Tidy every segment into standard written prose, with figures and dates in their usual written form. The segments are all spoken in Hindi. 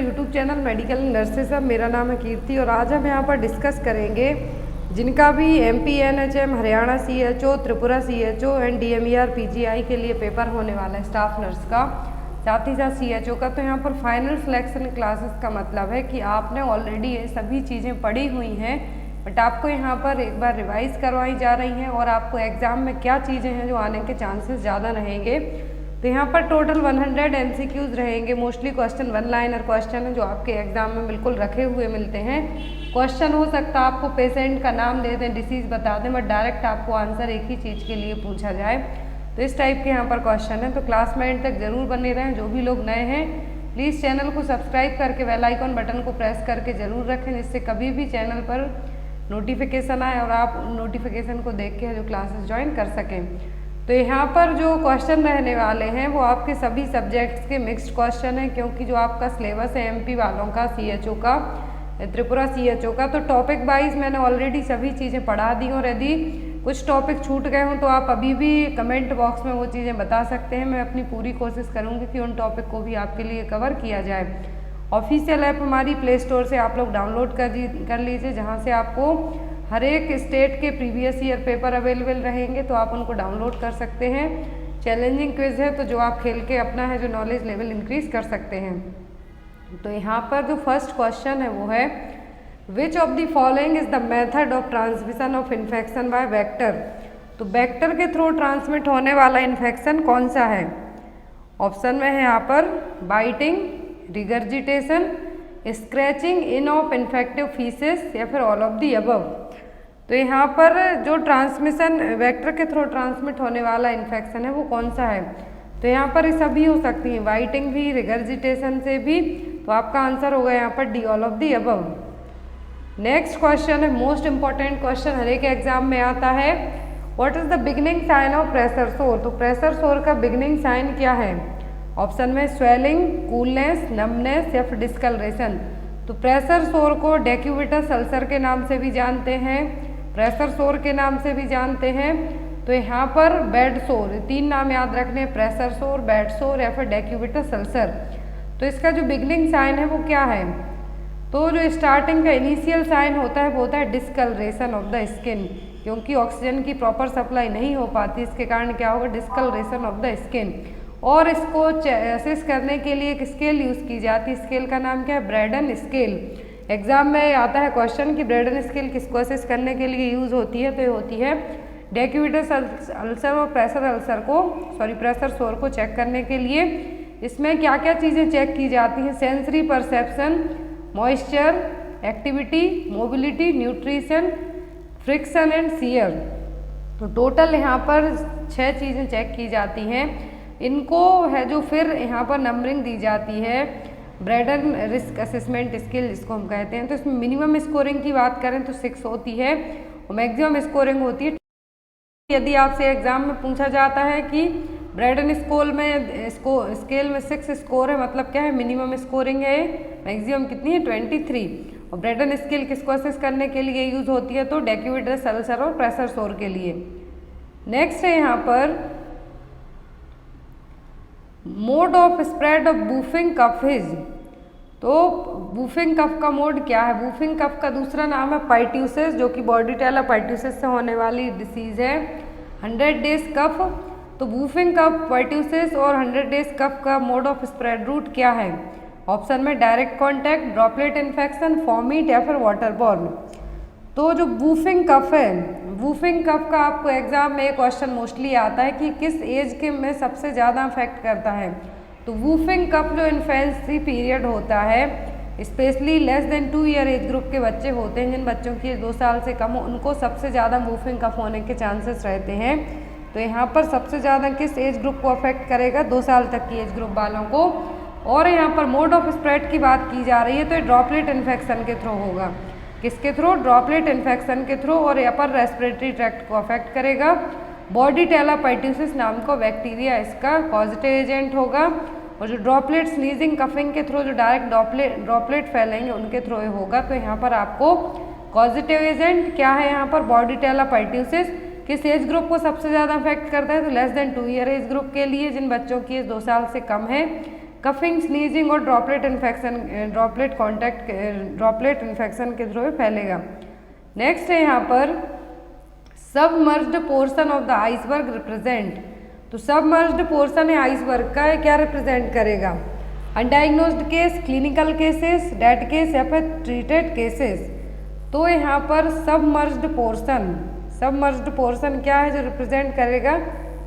YouTube channel medical nurses. मेरा नाम है कीर्ति और आज हम यहाँ पर डिस्कस करेंगे जिनका भी MP NHM Haryana CHO Tripura CHO and DMER PGI के लिए पेपर होने वाला है स्टाफ नर्स का, साथ ही साथ CHO का। तो यहाँ पर फाइनल सिलेक्शन क्लासेस का मतलब है कि आपने ऑलरेडी ये सभी चीज़ें पढ़ी हुई हैं, बट आपको यहाँ पर एक बार रिवाइज करवाई जा रही हैं और आपको एग्ज़ाम में क्या चीज़ें हैं जो आने के चांसेस ज़्यादा रहेंगे। तो यहाँ पर टोटल 100 MCQs रहेंगे। मोस्टली क्वेश्चन 1 लाइनर क्वेश्चन है जो आपके एग्जाम में बिल्कुल रखे हुए मिलते हैं। क्वेश्चन हो सकता है आपको पेशेंट का नाम दे दें, डिसीज़ बता दें, बट डायरेक्ट आपको आंसर एक ही चीज़ के लिए पूछा जाए। तो इस टाइप के यहाँ पर क्वेश्चन है। तो क्लास में एंड तक जरूर बने रहें। जो भी लोग नए हैं प्लीज़ चैनल को सब्सक्राइब करके बेल आइकॉन बटन को प्रेस करके ज़रूर रखें, जिससे कभी भी चैनल पर नोटिफिकेशन आए और आप नोटिफिकेशन को देख के जो क्लासेस ज्वाइन कर सकें। तो यहाँ पर जो क्वेश्चन रहने वाले हैं वो आपके सभी सब्जेक्ट्स के मिक्स्ड क्वेश्चन हैं, क्योंकि जो आपका सिलेबस है MP वालों का, CHO का, त्रिपुरा CHO का, तो टॉपिक वाइज मैंने ऑलरेडी सभी चीज़ें पढ़ा दी। और यदि कुछ टॉपिक छूट गए हों तो आप अभी भी कमेंट बॉक्स में वो चीज़ें बता सकते हैं। मैं अपनी पूरी कोशिश करूँगी कि उन टॉपिक को भी आपके लिए कवर किया जाए। ऑफिशियल ऐप हमारी प्ले स्टोर से आप लोग डाउनलोड कर लीजिए, जहाँ से आपको हर एक स्टेट के प्रीवियस ईयर पेपर अवेलेबल रहेंगे, तो आप उनको डाउनलोड कर सकते हैं। चैलेंजिंग क्विज है तो जो आप खेल के अपना है जो नॉलेज लेवल इंक्रीज कर सकते हैं। तो यहाँ पर जो फर्स्ट क्वेश्चन है वो है, विच of the following is the method of transmission of infection by vector. तो वेक्टर के थ्रू ट्रांसमिट होने वाला इन्फेक्शन कौन सा है? ऑप्शन में है यहाँ पर biting, regurgitation, scratching in of infective faeces या फिर ऑल ऑफ दी अबव। तो यहाँ पर जो ट्रांसमिशन वेक्टर के थ्रू ट्रांसमिट होने वाला इन्फेक्शन है वो कौन सा है? तो यहाँ पर ये सभी हो सकती हैं, बाइटिंग भी, रिगर्जिटेशन से भी। तो आपका आंसर होगा यहाँ पर D, all of the above. Next question है मोस्ट इंपॉर्टेंट क्वेश्चन, हर एक एग्जाम में आता है। What is the beginning sign of pressure sore. तो प्रेशर सोर का बिगिनिंग साइन क्या है? ऑप्शन में स्वेलिंग, कूलनेस, नमनेस या फिर डिस्कलरेशन। तो प्रेशर सोर को डेक्यूबिटस अल्सर के नाम से भी जानते हैं, प्रेशर सोर के नाम से भी जानते हैं। तो यहाँ पर बेड सोर, तीन नाम याद रखने, प्रेशर सोर, बेड सोर या फिर डेक्यूबिटस अल्सर। तो इसका जो बिगिनिंग साइन है वो क्या है? तो जो स्टार्टिंग का इनिशियल साइन होता है वो होता है डिस्कलरेशन ऑफ द स्किन, क्योंकि ऑक्सीजन की प्रॉपर सप्लाई नहीं हो पाती, इसके कारण क्या होगा? Discoloration of the skin. और इसको असेस करने के लिए एक स्केल यूज़ की जाती है, स्केल का नाम क्या है? Brydon scale. एग्जाम में आता है क्वेश्चन कि ब्रेडन स्केल किसको असेस करने के लिए यूज़ होती है? तो ये होती है डेक्यूबिटस अल्सर और प्रेशर सोर को चेक करने के लिए। इसमें क्या क्या चीज़ें चेक की जाती हैं? Sensory perception, moisture, activity, mobility, nutrition, friction and shear. तो टोटल यहाँ पर 6 चीज़ें चेक की जाती हैं। इनको है जो फिर यहाँ पर नंबरिंग दी जाती है, ब्रेडन रिस्क असेसमेंट स्किल जिसको हम कहते हैं। तो इसमें मिनिमम स्कोरिंग की बात करें तो 6 होती है और मैक्सिमम स्कोरिंग होती है। यदि आपसे एग्जाम में पूछा जाता है कि ब्रेडन स्केल में 6 स्कोर है, मतलब क्या है? मिनिमम स्कोरिंग है, मैक्सिमम कितनी है? 23। और ब्रेडन स्केल किसको असेस करने के लिए यूज़ होती है? तो डेक्यूबिटस अल्सर और प्रेशर सोर के लिए। नेक्स्ट है यहाँ पर mode of spread of whooping cough is. तो बूफिंग कफ का मोड क्या है? बूफिंग कफ का दूसरा नाम है पाइट्यूसिस, जो कि बॉर्डिटेला पाइट्यूसिस से होने वाली डिसीज है। 100 डेज कफ। तो बूफिंग कफ, पाइट्यूसिस और 100 डेज कफ का मोड ऑफ स्प्रेड रूट क्या है? ऑप्शन में डायरेक्ट कॉन्टैक्ट, ड्रॉपलेट इन्फेक्शन, फॉमिट या फिर वाटरबॉर्न। तो जो बूफिंग कफ है, बूफिंग कफ का आपको एग्जाम में क्वेश्चन मोस्टली आता है कि किस एज के में सबसे ज़्यादा अफेक्ट करता है। तो बूफिंग कफ जो इन्फेंसी पीरियड होता है, specially less than 2 year age group के बच्चे होते हैं, जिन बच्चों की 2 साल से कम हो, उनको सबसे ज़्यादा बूफिंग कफ होने के चांसेस रहते हैं। तो यहाँ पर सबसे ज़्यादा किस एज ग्रुप को अफेक्ट करेगा? 2 साल तक की एज ग्रुप वालों को। और यहाँ पर मोड ऑफ स्प्रेड की बात की जा रही है तो ड्रॉपलेट इन्फेक्शन के थ्रू होगा। किसके थ्रू? ड्रॉपलेट इन्फेक्शन के थ्रू, और अपर रेस्पिरेटरी ट्रैक्ट को अफेक्ट करेगा। बॉर्डिटेला पाइट्यूसिस नाम का बैक्टीरिया इसका पॉजिटिव एजेंट होगा। और जो ड्रॉपलेट स्नीजिंग, कफिंग के थ्रू जो डायरेक्ट ड्रॉपलेट फैलेंगे उनके थ्रू होगा। तो यहाँ पर आपको पॉजिटिव एजेंट क्या है? यहाँ पर बॉर्डिटेला पाइट्यूसिस किस एज ग्रुप को सबसे ज़्यादा अफेक्ट करता है? तो less than 2 year age group के लिए, जिन बच्चों की एज 2 साल से कम है। कफिंग, स्नीजिंग और ड्रॉपलेट इन्फेक्शन के थ्रू फैलेगा। नेक्स्ट है यहाँ पर submerged portion of the iceberg represent. तो सबमर्ज्ड पोर्शन है आइसबर्ग का क्या रिप्रेजेंट करेगा? Undiagnosed case, clinical cases, dead case या फिर ट्रीटेड केसेस। तो यहाँ पर सबमर्ज्ड पोर्शन क्या है जो रिप्रेजेंट करेगा?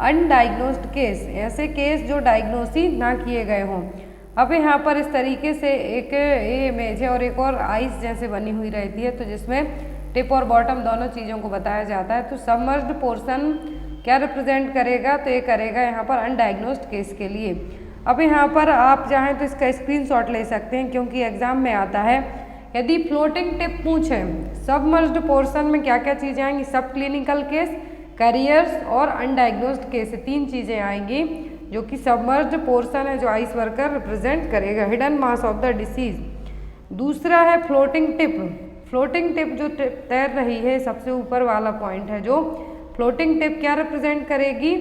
अनडायग्नोज्ड केस, ऐसे केस जो डायग्नोस ही ना किए गए हों। अब यहाँ पर इस तरीके से एक ये इमेज है और एक और आइस जैसे बनी हुई रहती है, तो जिसमें टिप और बॉटम दोनों चीज़ों को बताया जाता है। तो सबमर्ज्ड पोर्शन क्या रिप्रेजेंट करेगा? तो ये करेगा यहाँ पर अनडायग्नोज्ड केस के लिए। अब यहाँ पर आप चाहें तो इसका स्क्रीनशॉट ले सकते हैं, क्योंकि एग्जाम में आता है। यदि फ्लोटिंग टिप पूछें सबमर्ज्ड पोर्शन में क्या क्या चीज़ें आएंगी? सब क्लिनिकल केस, करियर्स और अनडायग्नोज्ड केस, तीन चीज़ें आएंगी जो कि सबमर्ज्ड पोर्शन है जो आइसबर्ग का रिप्रेजेंट करेगा। Hidden mass of the disease. दूसरा है फ्लोटिंग टिप। फ्लोटिंग टिप जो तैर रही है, सबसे ऊपर वाला पॉइंट है जो फ्लोटिंग टिप क्या रिप्रेजेंट करेगी?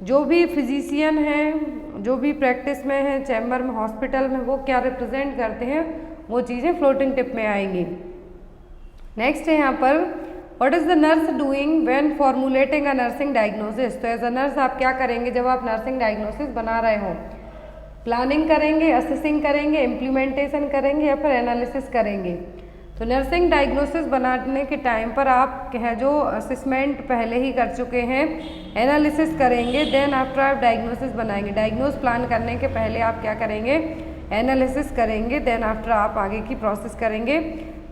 जो भी फिजिशियन हैं, जो भी प्रैक्टिस में है, चैम्बर में, हॉस्पिटल में, वो क्या रिप्रेजेंट करते हैं, वो चीज़ें फ्लोटिंग टिप में आएंगी। नेक्स्ट है यहाँ पर what is the nurse doing when formulating a nursing diagnosis. तो एज अ नर्स आप क्या करेंगे जब आप नर्सिंग डायग्नोसिस बना रहे हो? प्लानिंग करेंगे, असेसिंग करेंगे, इम्प्लीमेंटेशन करेंगे या फिर एनालिसिस करेंगे। तो नर्सिंग डायग्नोसिस बनाने के टाइम पर आप है जो असेसमेंट पहले ही कर चुके हैं, एनालिसिस करेंगे, देन आफ्टर आप डायग्नोसिस बनाएंगे। डायग्नोस प्लान करने के पहले आप क्या करेंगे? एनालिसिस करेंगे, देन आफ्टर आप आगे की प्रोसेस करेंगे।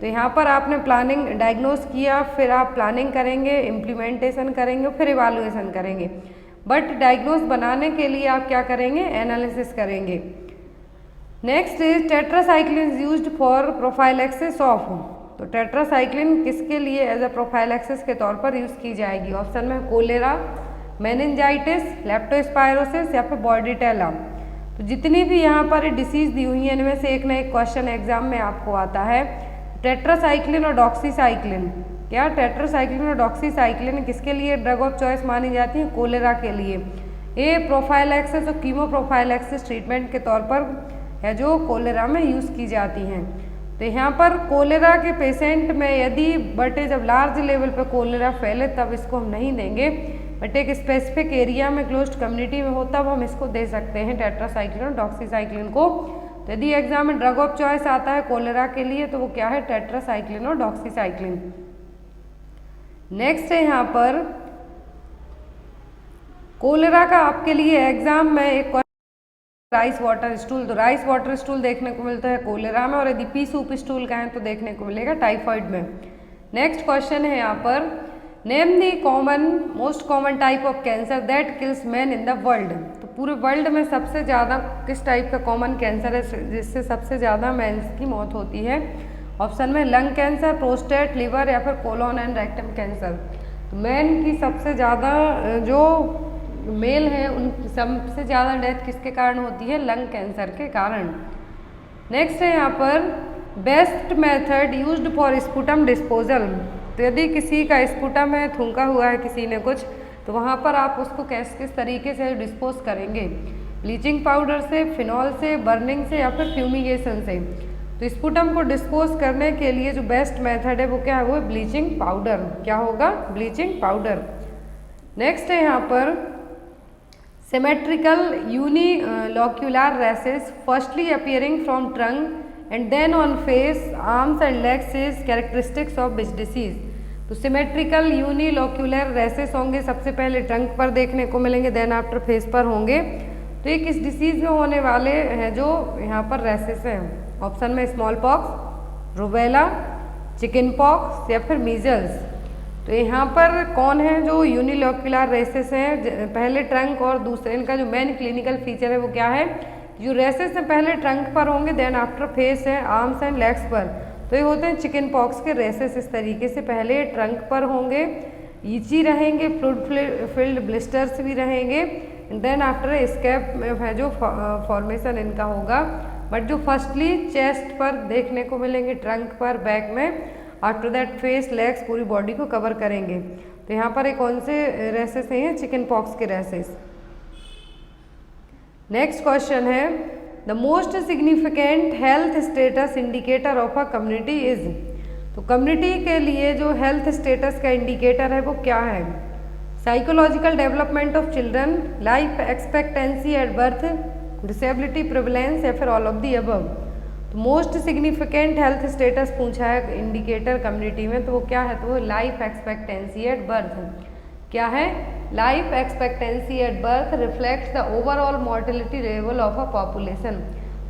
तो यहाँ पर आपने प्लानिंग डायग्नोस किया, फिर आप प्लानिंग करेंगे, इम्प्लीमेंटेशन करेंगे, फिर इवालुएशन करेंगे। बट डायग्नोस बनाने के लिए आप क्या करेंगे? एनालिसिस करेंगे। Next is tetracycline used for prophylaxis of. तो टेट्रासाइक्लिन किसके लिए एज अ प्रोफाइलैक्सिस के तौर पर यूज़ की जाएगी? ऑप्शन में कोलेरा, मेनिंजाइटिस, लेप्टोस्पायरोसिस या फिर बॉर्डिटेला। तो जितनी भी यहाँ पर डिसीज़ दी हुई है, इनमें से एक ना एक क्वेश्चन एग्जाम में आपको आता है। टेट्रासाइक्लिन और डॉक्सीसाइक्लिन, क्या टेट्रासाइक्लिन और डॉक्सीसाइक्लिन किसके लिए ड्रग ऑफ चॉइस मानी जाती है? कोलेरा के लिए। ये प्रोफाइलैक्सिस और कीमो प्रोफाइलैक्सिस ट्रीटमेंट के तौर पर है जो कोलेरा में यूज़ की जाती हैं। तो यहाँ पर कोलेरा के पेशेंट में यदि बट जब लार्ज लेवल पर कोलेरा फैले तब इसको हम नहीं देंगे, बट एक स्पेसिफिक एरिया में क्लोज्ड कम्युनिटी में हो तब हम इसको दे सकते हैं टेट्रासाइक्लिन और डॉक्सीसाइक्लिन को। तो यदि एग्जाम में ड्रग ऑफ चॉइस आता है कोलेरा के लिए तो वो क्या है? टेट्रासाइक्लिन और डॉक्सीसाइक्लिन। नेक्स्ट है यहाँ पर कोलेरा का आपके लिए एग्जाम में एक राइस वाटर स्टूल। तो राइस वाटर स्टूल देखने को मिलता है कोलेरा में, और यदि पी सूप स्टूल का है तो देखने को मिलेगा टाइफाइड में। नेक्स्ट क्वेश्चन है यहाँ पर name the most common type of cancer that kills man in the world. तो पूरे वर्ल्ड में सबसे ज़्यादा किस टाइप का कॉमन कैंसर है जिससे सबसे ज़्यादा मेंस की मौत होती है? ऑप्शन में लंग कैंसर, प्रोस्टेट, लिवर या फिर कोलोन एंड रेक्टम कैंसर। तो मैन की सबसे ज़्यादा जो मेल है उन सबसे ज़्यादा डेथ किसके कारण होती है? लंग कैंसर के कारण। नेक्स्ट है यहाँ पर best method used for sputum disposal. तो यदि किसी का स्पुटम है, थूका हुआ है किसी ने कुछ, तो वहाँ पर आप उसको किस तरीके से डिस्पोज करेंगे? ब्लीचिंग पाउडर से, फिनॉल से, बर्निंग से या फिर फ्यूमिगेशन से। तो स्पुटम को डिस्पोज करने के लिए जो बेस्ट मेथड है वो क्या है? वो ब्लीचिंग पाउडर। क्या होगा? Bleaching powder. नेक्स्ट है यहाँ पर symmetrical unilocular rashes firstly appearing from trunk and then on face, arms and legs is characteristics of which disease? तो सिमेट्रिकल यूनिलोक्यूलर रेसेस होंगे, सबसे पहले ट्रंक पर देखने को मिलेंगे, देन आफ्टर फेस पर होंगे। तो ये किस डिसीज में होने वाले हैं जो यहाँ पर रेसेस हैं? ऑप्शन में small pox, rubella, chicken pox या फिर मीजल्स। तो यहाँ पर कौन है जो यूनिलोक्यूलर रेसेस हैं? पहले ट्रंक और दूसरे, इनका जो मेन क्लिनिकल फीचर है वो क्या है? जो रेसेस हैं पहले ट्रंक पर होंगे, देन आफ्टर फेस है, आर्म्स एंड लेग्स पर। तो ये होते हैं चिकन पॉक्स के रेसेस। इस तरीके से पहले ट्रंक पर होंगे, ईची रहेंगे, फ्लूइड फिल्ड ब्लिस्टर्स भी रहेंगे, देन आफ्टर स्कैब है जो फॉर्मेशन इनका होगा। बट जो फर्स्टली चेस्ट पर देखने को मिलेंगे, ट्रंक पर, बैक में, आफ्टर दैट फेस, लेग्स, पूरी बॉडी को कवर करेंगे। तो यहाँ पर कौन से रेसेस हैं? चिकन पॉक्स के रेसेस। नेक्स्ट क्वेश्चन है the most significant health status indicator of a community is. तो कम्युनिटी के लिए जो हेल्थ स्टेटस का इंडिकेटर है वो क्या है? Psychological development of children, life expectancy at birth, disability prevalence या फिर ऑल ऑफ दी अबव। तो मोस्ट सिग्निफिकेंट हेल्थ स्टेटस पूछा है इंडिकेटर कम्युनिटी में, तो वो क्या है? तो वो लाइफ एक्सपेक्टेंसी एट बर्थ। क्या है? Life expectancy at birth reflects the overall mortality level of a population.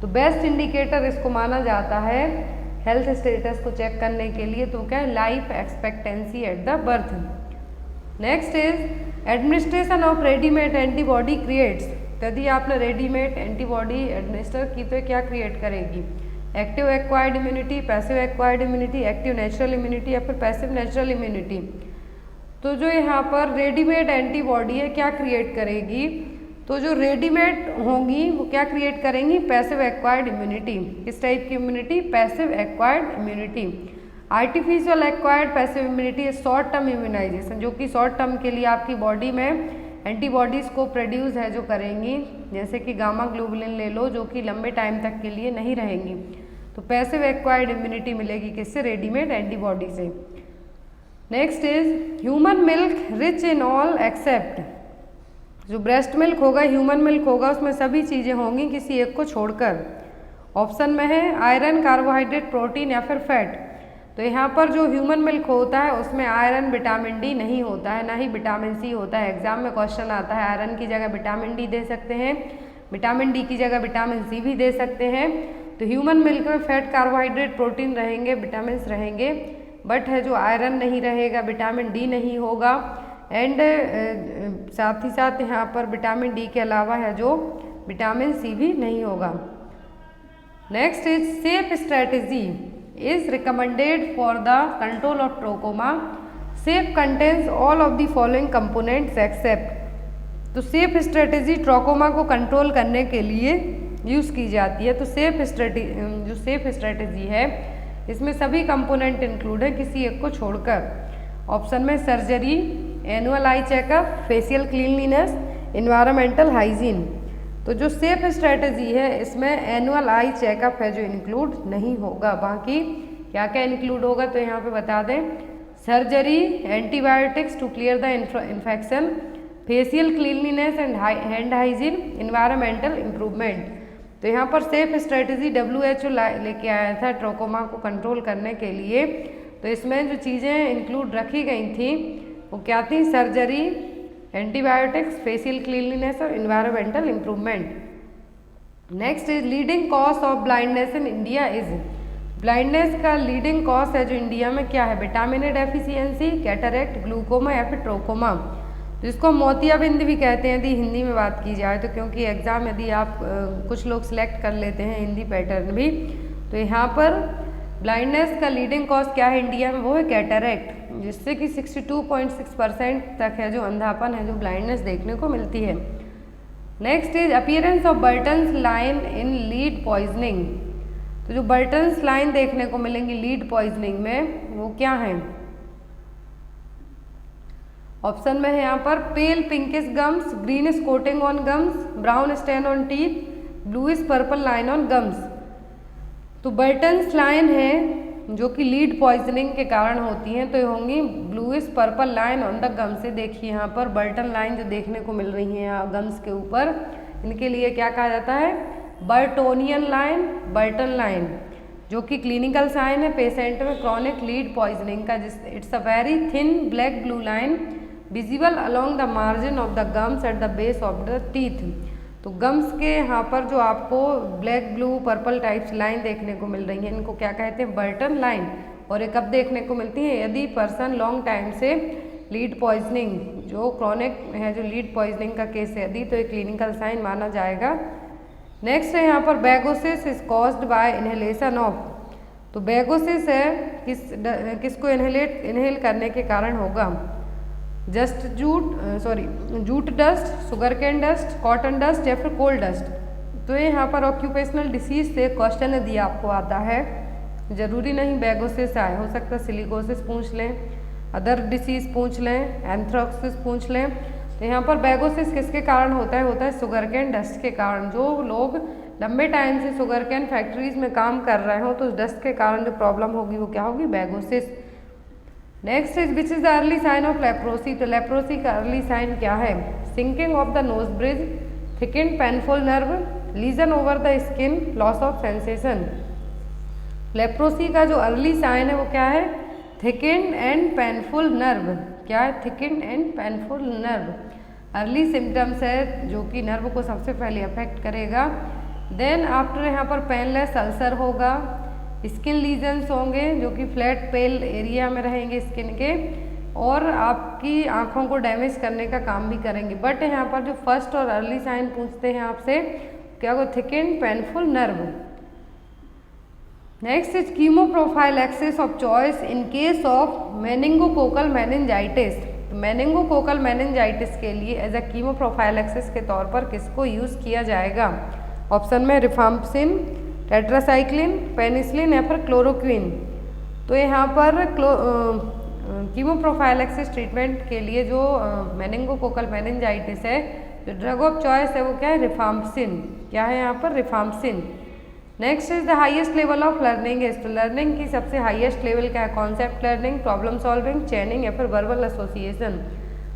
तो बेस्ट इंडिकेटर इसको माना जाता है हेल्थ स्टेटस को चेक करने के लिए। तो क्या है? Life expectancy at the birth. Next is administration of readymade antibody creates. यदि आपने रेडीमेड एंटीबॉडी एडमिनिस्टर की तो क्या क्रिएट करेगी? Active acquired immunity, passive acquired immunity, active natural immunity या फिर पैसिव नेचुरल इम्यूनिटी। तो जो यहाँ पर रेडीमेड एंटीबॉडी है क्या क्रिएट करेगी? तो जो रेडीमेड होंगी वो क्या क्रिएट करेंगी? Passive acquired immunity. किस टाइप की immunity? Passive acquired immunity. Artificial acquired passive immunity short term immunization, जो कि शॉर्ट टर्म के लिए आपकी बॉडी में एंटीबॉडीज़ को प्रोड्यूस है जो करेंगी, जैसे कि गामा ग्लोबुलिन ले लो, जो कि लंबे टाइम तक के लिए नहीं रहेंगी। तो पैसिव एक्वायर्ड इम्यूनिटी मिलेगी किससे? रेडीमेड एंटीबॉडी से। Next is human milk rich in all except. जो ब्रेस्ट मिल्क होगा, ह्यूमन मिल्क होगा, उसमें सभी चीज़ें होंगी किसी एक को छोड़कर। ऑप्शन में है आयरन, कार्बोहाइड्रेट, प्रोटीन या फिर फैट। तो यहाँ पर जो ह्यूमन मिल्क होता है उसमें आयरन, विटामिन डी नहीं होता है, ना ही विटामिन सी होता है। एग्जाम में क्वेश्चन आता है आयरन की जगह विटामिन डी दे सकते हैं, विटामिन डी की जगह विटामिन सी भी दे सकते हैं। तो ह्यूमन मिल्क में फैट, कार्बोहाइड्रेट, प्रोटीन रहेंगे, विटामिन रहेंगे, बट है जो आयरन नहीं रहेगा, विटामिन डी नहीं होगा, एंड साथ ही साथ यहाँ पर विटामिन डी के अलावा है जो विटामिन सी भी नहीं होगा। Next is safe strategy is recommended for the control of trachoma. Safe contains all of the following components except। तो सेफ स्ट्रेटेजी ट्रोकोमा को कंट्रोल करने के लिए यूज़ की जाती है। तो सेफ स्ट्रेटेजी है इसमें सभी कंपोनेंट इंक्लूड है किसी एक को छोड़कर। ऑप्शन में surgery, annual eye checkup, facial cleanliness, environmental hygiene. तो जो सेफ स्ट्रेटेजी है इसमें एनुअल आई चेकअप है जो इंक्लूड नहीं होगा। बाकी क्या क्या इंक्लूड होगा तो यहाँ पे बता दें, surgery, antibiotics to clear the infection, facial cleanliness and hand hygiene, environmental improvement. तो यहाँ पर सेफ स्ट्रेटेजी WHO लेके आया था ट्रोकोमा को कंट्रोल करने के लिए। तो इसमें जो चीज़ें इंक्लूड रखी गई थी वो क्या थी? सर्जरी, एंटीबायोटिक्स, फेशियल क्लीनलीनेस और environmental improvement. Next is leading cause of blindness in India is. Blindness का लीडिंग कॉज है जो इंडिया में क्या है? Vitamin A deficiency, cataract, glaucoma या फिर ट्रोकोमा। तो इसको मोतियाबिंद भी कहते हैं यदि हिंदी में बात की जाए तो, क्योंकि एग्जाम यदि आप कुछ लोग सिलेक्ट कर लेते हैं हिंदी पैटर्न भी। तो यहाँ पर ब्लाइंडनेस का लीडिंग कॉज क्या है इंडिया में? वो है कैटरेक्ट, जिससे कि 62.6% तक है जो अंधापन है जो ब्लाइंडनेस देखने को मिलती है। Next is appearance of Burton's line in lead poisoning. तो जो बर्टन्स लाइन देखने को मिलेंगी लीड पॉइजनिंग में वो क्या है? ऑप्शन में है यहाँ पर pale pinkish gums, greenish coating on gums, brown stain on teeth, bluish purple line on gums. तो बर्टन्स लाइन है जो कि लीड पॉइजनिंग के कारण होती हैं, तो ये होंगी bluish purple line on the gums से। देखिए यहाँ पर बर्टन लाइन जो देखने को मिल रही है यहाँ गम्स के ऊपर, इनके लिए क्या कहा जाता है? बर्टोनियन लाइन, बर्टन लाइन, जो कि क्लिनिकल साइन है पेशेंट में क्रॉनिक लीड पॉइजनिंग का। जिस it's a very thin black blue line visible along the margin of the gums at the base of the teeth. तो गम्स के यहाँ पर जो आपको black blue purple types line देखने को मिल रही है इनको क्या कहते हैं? Burton line. और ये कब देखने को मिलती है? यदि पर्सन लॉन्ग टाइम से लीड पॉइजनिंग जो क्रॉनिक है जो लीड पॉइजनिंग का केस है यदि, तो एक क्लिनिकल साइन माना जाएगा। नेक्स्ट है यहाँ पर bagassosis is caused by inhalation of. तो बैगोसिस है किसको इनहेल करने के कारण होगा? Jute dust, sugarcane dust, cotton dust या फिर कोल डस्ट। तो ये यहाँ पर ऑक्यूपेशनल डिसीज से क्वेश्चन यदि आपको आता है, जरूरी नहीं बैगोसिस आए, हो सकता है सिलिकोसिस पूछ लें, अदर डिसीज पूछ लें, एंथ्रेक्सिस पूछ लें। तो यहाँ पर बैगोसिस किसके कारण होता है? शुगर कैन डस्ट के कारण। जो लोग लंबे टाइम से शुगर कैन फैक्ट्रीज में काम कर रहे हो तो उस डस्ट के कारण जो प्रॉब्लम होगी वो क्या होगी, bagassosis. Next is which is the early sign of leprosy. तो लेप्रोसी का अर्ली साइन क्या है, sinking of the nose bridge, thickened painful nerve, lesion over the skin, loss of sensation. Leprosy का जो अर्ली साइन है वो क्या है, थिकेंड एंड पेनफुल नर्व। क्या है, thickened and painful nerve early symptoms है जो कि नर्व को सबसे पहले अफेक्ट करेगा। देन आफ्टर यहाँ पर पेनलेस अल्सर होगा, स्किन लीजन्स होंगे जो कि फ्लैट पेल एरिया में रहेंगे स्किन के, और आपकी आँखों को डैमेज करने का काम भी करेंगे। बट यहाँ पर जो फर्स्ट और अर्ली साइन पूछते हैं आपसे, क्या वो thickened painful nerve. Next is कीमोप्रोफाइलैक्सिस of choice in case of meningococcal meningitis. Meningococcal meningitis के लिए एज अ कीमोप्रोफाइलैक्सिस के तौर पर किसको यूज़ किया जाएगा, ऑप्शन में रिफाम्पिसिन, टेट्रासाइक्लिन, पेनिसिलिन या फिर क्लोरोक्विन। तो यहाँ पर कीमोप्रोफाइलैक्सिस ट्रीटमेंट के लिए जो मेनिंगोकोकल मेनिंजाइटिस है, जो ड्रग ऑफ चॉइस है वो क्या है, रिफाम्पिसिन। क्या है यहाँ पर, rifampicin. Next is the highest level of learning is. तो लर्निंग की सबसे हाईएस्ट लेवल क्या है, कॉन्सेप्ट लर्निंग, प्रॉब्लम सॉल्विंग, चेनिंग या फिर वर्बल एसोसिएशन।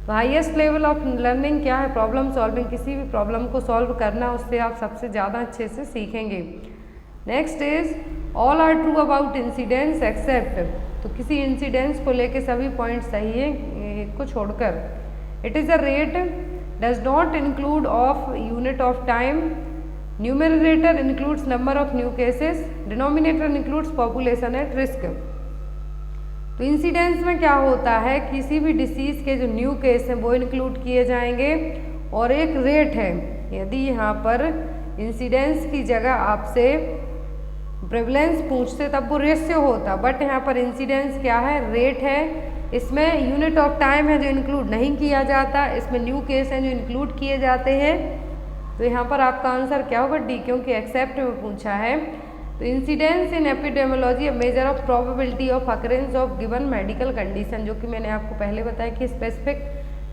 तो हाईएस्ट लेवल ऑफ लर्निंग क्या है, प्रॉब्लम सॉल्विंग, किसी भी प्रॉब्लम को सॉल्व करना, उससे आप सबसे ज़्यादा अच्छे से सीखेंगे। Next is all are true about incidents except. तो किसी इंसिडेंट्स को लेके सभी पॉइंट सही है, एक को छोड़कर। It is a rate does not include of unit of time, numerator includes number of new cases, denominator includes population at risk. तो इंसिडेंस में क्या होता है, किसी भी डिसीज़ के जो न्यू केस हैं वो इंक्लूड किए जाएंगे, और एक रेट है। यदि यहाँ पर इंसिडेंस की जगह आपसे प्रेवलेंस पूछते तब वो रेशियो होता, बट यहाँ पर इंसिडेंस क्या है, रेट है। इसमें यूनिट ऑफ टाइम है जो इंक्लूड नहीं किया जाता, इसमें न्यू केस हैं जो इंक्लूड किए जाते हैं। तो यहाँ पर आपका आंसर क्या होगा, डी, क्योंकि एक्सेप्ट में पूछा है। तो incidence in epidemiology measure of probability of occurrence of given medical condition, जो कि मैंने आपको पहले बताया कि स्पेसिफिक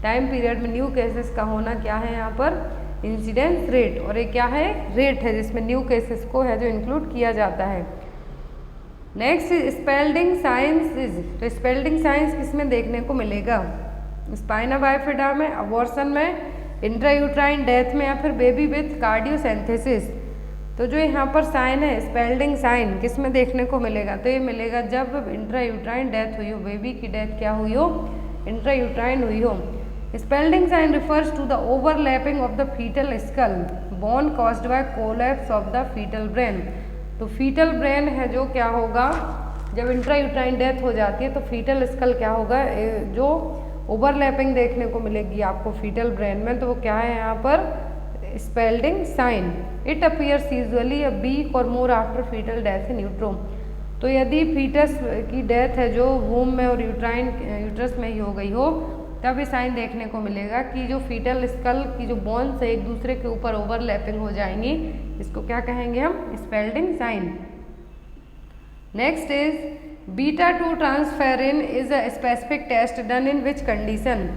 टाइम पीरियड में न्यू केसेस का होना क्या है यहाँ पर, इंसिडेंस रेट। और ये क्या है, रेट है जिसमें न्यू केसेस को है जो इंक्लूड किया जाता है। Next Spalding science is. तो स्पेल्डिंग साइंस किसमें देखने को मिलेगा, स्पाइना बाइफिडा में, अबॉर्शन में, इंट्रायूट्राइन डेथ में, या फिर बेबी विथ कार्डियोसेंथेसिस। तो जो यहाँ पर साइन है स्पेल्डिंग साइन किस में देखने को मिलेगा, तो ये मिलेगा जब इंट्रायूट्राइन डेथ हुई हो, बेबी की डेथ क्या हुई हो, इंट्रायूट्राइन हुई हो। Spalding sign refers to the overlapping of the fetal skull bone caused by collapse of the fetal brain. तो फीटल ब्रेन है जो क्या होगा, जब इंट्रायूट्राइन डेथ हो जाती है तो फीटल स्कल क्या होगा, जो ओवरलैपिंग देखने को मिलेगी आपको फीटल ब्रेन में, तो वो क्या है यहाँ पर, Spalding sign. It appears usually a week or more after fetal death in utero. तो यदि फीटस की डेथ है जो वूम में और यूट्रस में ही हो गई हो, तब ये साइन देखने को मिलेगा कि जो फीटल स्कल की जो बोन्स है एक दूसरे के ऊपर ओवरलैपिंग हो जाएंगी, इसको क्या कहेंगे हम, Spalding sign. Next is beta two transferrin is a specific test done in which condition.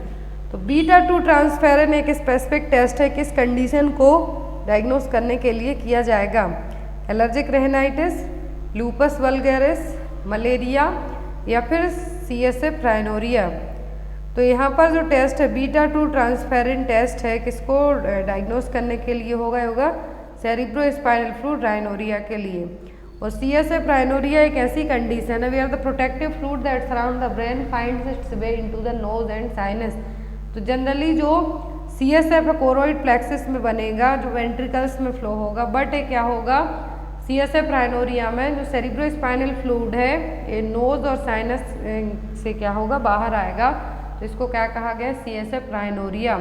तो बीटा-2 ट्रांसफेरिन एक स्पेसिफिक टेस्ट है, किस कंडीशन को डायग्नोस करने के लिए किया जाएगा, allergic rhinitis, lupus vulgaris, malaria या फिर CSF प्राइनोरिया। तो यहाँ पर जो टेस्ट है बीटा-2 ट्रांसफेरिन टेस्ट है, किसको डायग्नोस करने के लिए होगा सेरिब्रोस्पाइनल फ्लूइड राइनोरिया के लिए। और CSF प्राइनोरिया एक ऐसी कंडीशन है where the protective fluid that surround the brain finds its way into the nose and sinus. तो जनरली जो CSF कोरोइड प्लेक्सिस में बनेगा, जो वेंट्रिकल्स में फ्लो होगा, बट ये क्या होगा CSF प्राइनोरिया में जो सेरिब्रोस्पाइनल फ्लूइड है ये नोज और साइनस से क्या होगा, बाहर आएगा। तो इसको क्या कहा गया, CSF rhinorrhoea.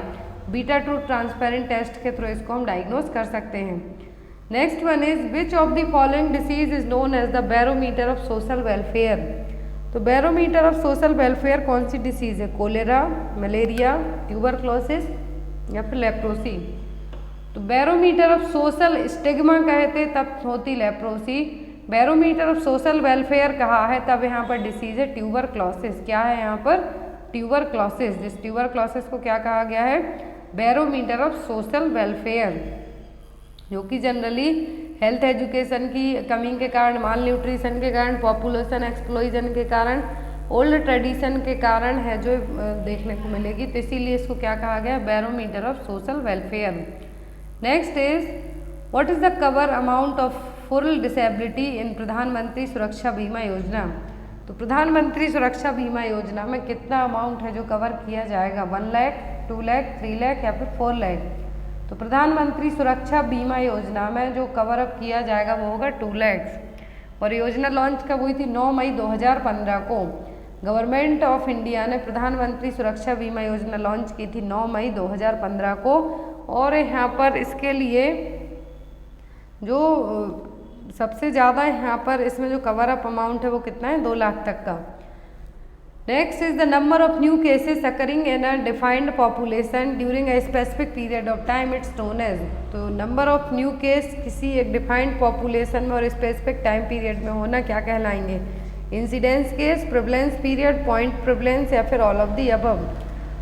Beta two transparent test के थ्रू इसको हम डायग्नोस कर सकते हैं। Next one is which of the following disease is known as the barometer of social welfare. तो बैरोमीटर ऑफ सोशल वेलफेयर कौन सी डिसीज है, कोलेरा, मलेरिया, ट्यूबरक्लोसिस या फिर लेप्रोसी। तो बैरोमीटर ऑफ सोशल स्टिग्मा कहते तब होती leprosy, barometer of social welfare कहा है तब यहाँ पर डिसीज है ट्यूबरक्लोसिस। क्या है यहाँ पर, ट्यूबरक्लोसिस। जिस ट्यूबरक्लोसिस को क्या कहा गया है, बैरोमीटर ऑफ सोशल वेलफेयर, जो कि जनरली हेल्थ एजुकेशन की कमी के कारण, माल न्यूट्रिशन के कारण, पॉपुलेशन एक्सप्लोजन के कारण, ओल्ड ट्रेडिशन के कारण है जो देखने को मिलेगी। तो इसीलिए इसको क्या कहा गया, barometer of social welfare. Next is what is the cover amount of full disability in Pradhan Mantri Suraksha बीमा योजना। तो प्रधानमंत्री सुरक्षा बीमा योजना में कितना अमाउंट है जो कवर किया जाएगा, 1 लाख, 2 लाख, 3 लाख या फिर 4 लाख। तो प्रधानमंत्री सुरक्षा बीमा योजना में जो कवर अप किया जाएगा वो होगा 2 लाख। और योजना लॉन्च कब हुई थी, 9 मई 2015 को गवर्नमेंट ऑफ इंडिया ने प्रधानमंत्री सुरक्षा बीमा योजना लॉन्च की थी 9 मई 2015 को। और यहाँ पर इसके लिए जो सबसे ज़्यादा यहाँ पर इसमें जो कवर अप अमाउंट है वो कितना है, 2 लाख तक का। Next is the number of new cases occurring in a defined population during a specific period of time, it's known as. तो नंबर ऑफ न्यू केस किसी एक डिफाइंड पॉपुलेशन में और स्पेसिफिक टाइम पीरियड में होना क्या कहलाएंगे, incidence case, prevalence period, point prevalence या फिर ऑल ऑफ दी अबव।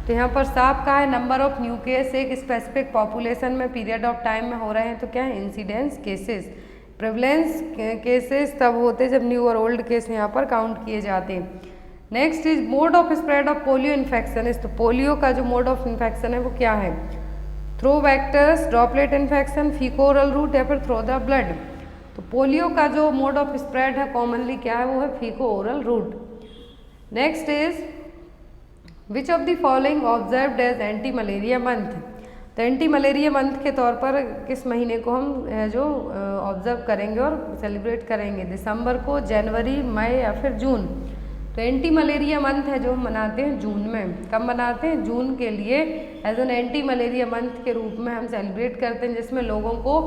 तो यहाँ पर साफ कहा है नंबर ऑफ न्यू केस एक स्पेसिफिक पॉपुलेशन में पीरियड ऑफ टाइम में हो रहे हैं तो क्या है, इंसिडेंस केसेस। प्रेवलेंस केसेस तब होते जब न्यू और ओल्ड केस यहाँ पर काउंट किए जाते हैं। Next is mode of spread of polio infection is. तो पोलियो का जो मोड ऑफ इन्फेक्शन है वो क्या है, through vectors, droplet infection, faeco oral route या फिर थ्रो द ब्लड। तो पोलियो का जो मोड ऑफ स्प्रेड है कॉमनली क्या है, वो है faeco oral route. Next is which of the following observed as anti malaria month. तो एंटी मलेरिया मंथ के तौर पर किस महीने को हम जो ऑब्जर्व करेंगे और सेलिब्रेट करेंगे, दिसंबर को, जनवरी, मई या फिर जून। तो एंटी मलेरिया मंथ है जो हम मनाते हैं जून में। कब मनाते हैं, जून के लिए as an anti malaria month के रूप में हम सेलिब्रेट करते हैं, जिसमें लोगों को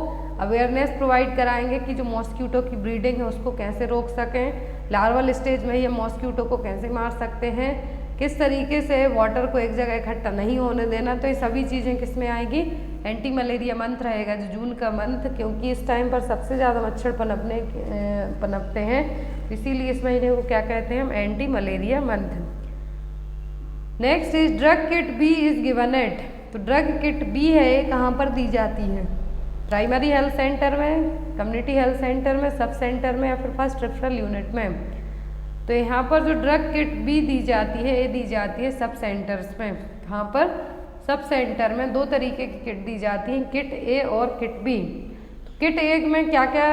अवेयरनेस प्रोवाइड कराएंगे कि जो मॉस्क्यूटो की ब्रीडिंग है उसको कैसे रोक सकें, लार्वल स्टेज में ये मॉस्क्यूटो को कैसे मार सकते हैं, किस तरीके से वाटर को एक जगह इकट्ठा नहीं होने देना। तो ये सभी चीज़ें किस में आएगी, एंटी मलेरिया मंथ रहेगा जो जून का मंथ, क्योंकि इस टाइम पर सबसे ज़्यादा मच्छर पनपते हैं, इसीलिए इस महीने को क्या कहते हैं हम, anti malaria month. Next is drug kit B is given at. तो ड्रग किट बी है ये कहाँ पर दी जाती है, प्राइमरी हेल्थ सेंटर में, कम्युनिटी हेल्थ सेंटर में, सब सेंटर में या फिर फर्स्ट रेफरल यूनिट में। तो यहाँ पर जो ड्रग किट बी दी जाती है ये दी जाती है सब सेंटर्स में। कहाँ पर, सब सेंटर में। 2 तरीके की किट दी जाती हैं, किट ए और किट बी। तो किट ए में क्या क्या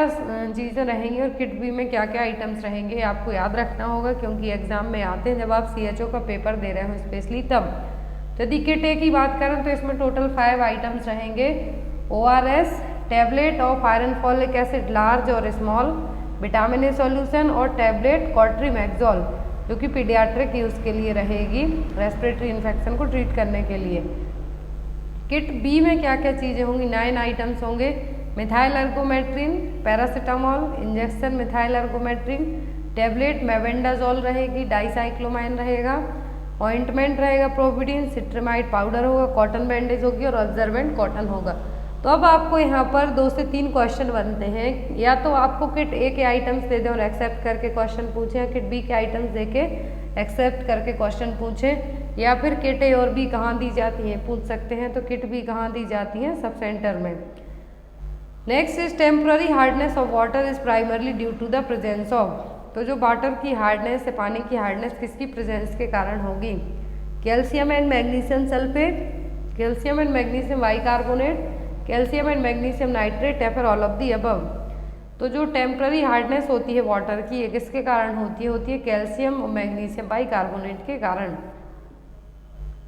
चीज़ें रहेंगी और किट बी में क्या क्या आइटम्स रहेंगे आपको याद रखना होगा, क्योंकि एग्जाम में आते हैं जब आप CHO का पेपर दे रहे हो स्पेशली तब। तो यदि किट ए की बात करें तो इसमें टोटल 5 आइटम्स रहेंगे, ORS, tablet of iron folic acid large और स्मॉल, विटामिन ए सॉल्यूशन और टैबलेट कॉट्रीमैक्सोल जो कि पीडियाट्रिक यूज़ के लिए रहेगी, रेस्पिरेटरी इन्फेक्शन को ट्रीट करने के लिए। किट बी में क्या क्या चीज़ें होंगी, 9 आइटम्स होंगे, methyl ergometrine, paracetamol, injection methyl ergometrine, tablet mebendazole रहेगी, डाइसाइक्लोमाइन रहेगा, ऑइंटमेंट रहेगा प्रोविडीन, सिट्रामाइड पाउडर होगा, कॉटन बैंडेज होगी और ऑब्जर्वेंट कॉटन होगा। तो अब आपको यहाँ पर 2 से 3 क्वेश्चन बनते हैं, या तो आपको किट ए के आइटम्स दे दें और एक्सेप्ट करके क्वेश्चन पूछें, या किट बी के आइटम्स दे के एक्सेप्ट करके क्वेश्चन पूछें, या फिर किट ए और बी कहाँ दी जाती हैं पूछ सकते हैं। तो किट बी कहाँ दी जाती हैं, सब सेंटर में। Next is temporary hardness of water is primarily due to the presence of. तो जो वाटर की हार्डनेस है, पानी की हार्डनेस किसकी प्रेजेंस के कारण होगी, calcium and magnesium sulphate, calcium and magnesium bicarbonate, calcium and magnesium nitrate या फिर ऑल ऑफ दी अबव। तो जो टेम्पररी हार्डनेस होती है वाटर की, ये किसके कारण होती है कैल्शियम और मैग्नीशियम बाइकार्बोनेट के कारण।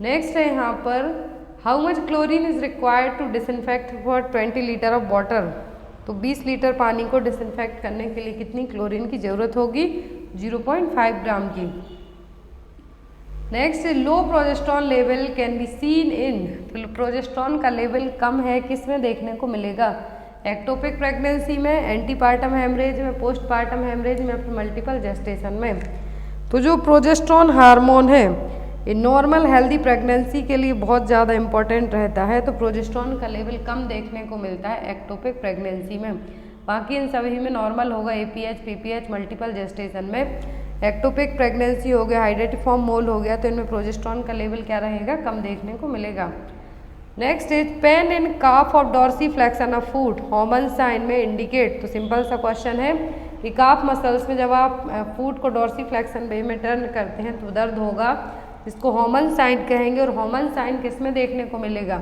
नेक्स्ट है यहाँ पर how much chlorine is required to disinfect for 20 litre of water. तो 20 लीटर पानी को डिसइंफेक्ट करने के लिए कितनी क्लोरीन की जरूरत होगी, 0.5 ग्राम की। Next low progesterone level can be seen in. Progesterone का लेवल कम है किस में देखने को मिलेगा, एक्टोपिक प्रेगनेंसी में, एंटीपार्टम हेमरेज में, पोस्टपार्टम हेमरेज में, फिर मल्टीपल जेस्टेशन में। तो जो प्रोजेस्टेरॉन हार्मोन है ये नॉर्मल हेल्दी प्रेगनेंसी के लिए बहुत ज़्यादा इंपॉर्टेंट रहता है। तो प्रोजेस्टेरॉन का लेवल कम देखने को मिलता है एक्टोपिक प्रेगनेंसी में, बाकी इन सभी में नॉर्मल होगा, APH, PPH, मल्टीपल जेस्टेशन में। एक्टोपिक प्रेगनेंसी हो गया, हाइड्रेटिफॉर्म मोल हो गया, तो इनमें प्रोजेस्टेरॉन का लेवल क्या रहेगा, कम देखने को मिलेगा। Next is pain in calf of dorsiflexion of foot Homans sign में इंडिकेट। तो सिंपल सा क्वेश्चन है कि काफ मसल्स में जब आप फूट को डॉर्सीफ्लेक्शन वे में टर्न करते हैं तो दर्द होगा, इसको हॉमन साइन कहेंगे। और हॉमन साइन किस में देखने को मिलेगा?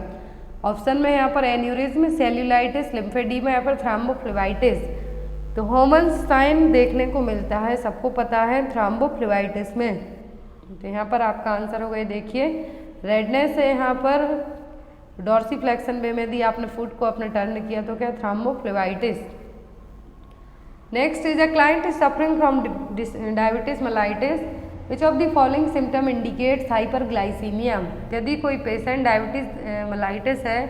ऑप्शन में यहाँ पर एन्यूरिज्म, सेल्यूलाइटिस, लिम्फेडीमा या फिर थ्रोम्बोफ्लेबाइटिस। तो हॉमन साइन देखने को मिलता है, सबको पता है, थ्रोम्बोफ्लेबाइटिस में। तो यहाँ पर आपका आंसर होगा, देखिए रेडनेस है यहाँ पर डॉर्सीफ्लेक्शन वे में यदि आपने फुट को अपने टर्न किया तो क्या? Thrombophlebitis. Next is a client is suffering from diabetes mellitus, which of the following symptom indicates hyperglycaemia. यदि कोई पेशेंट डायबिटीज मेलाइटिस है,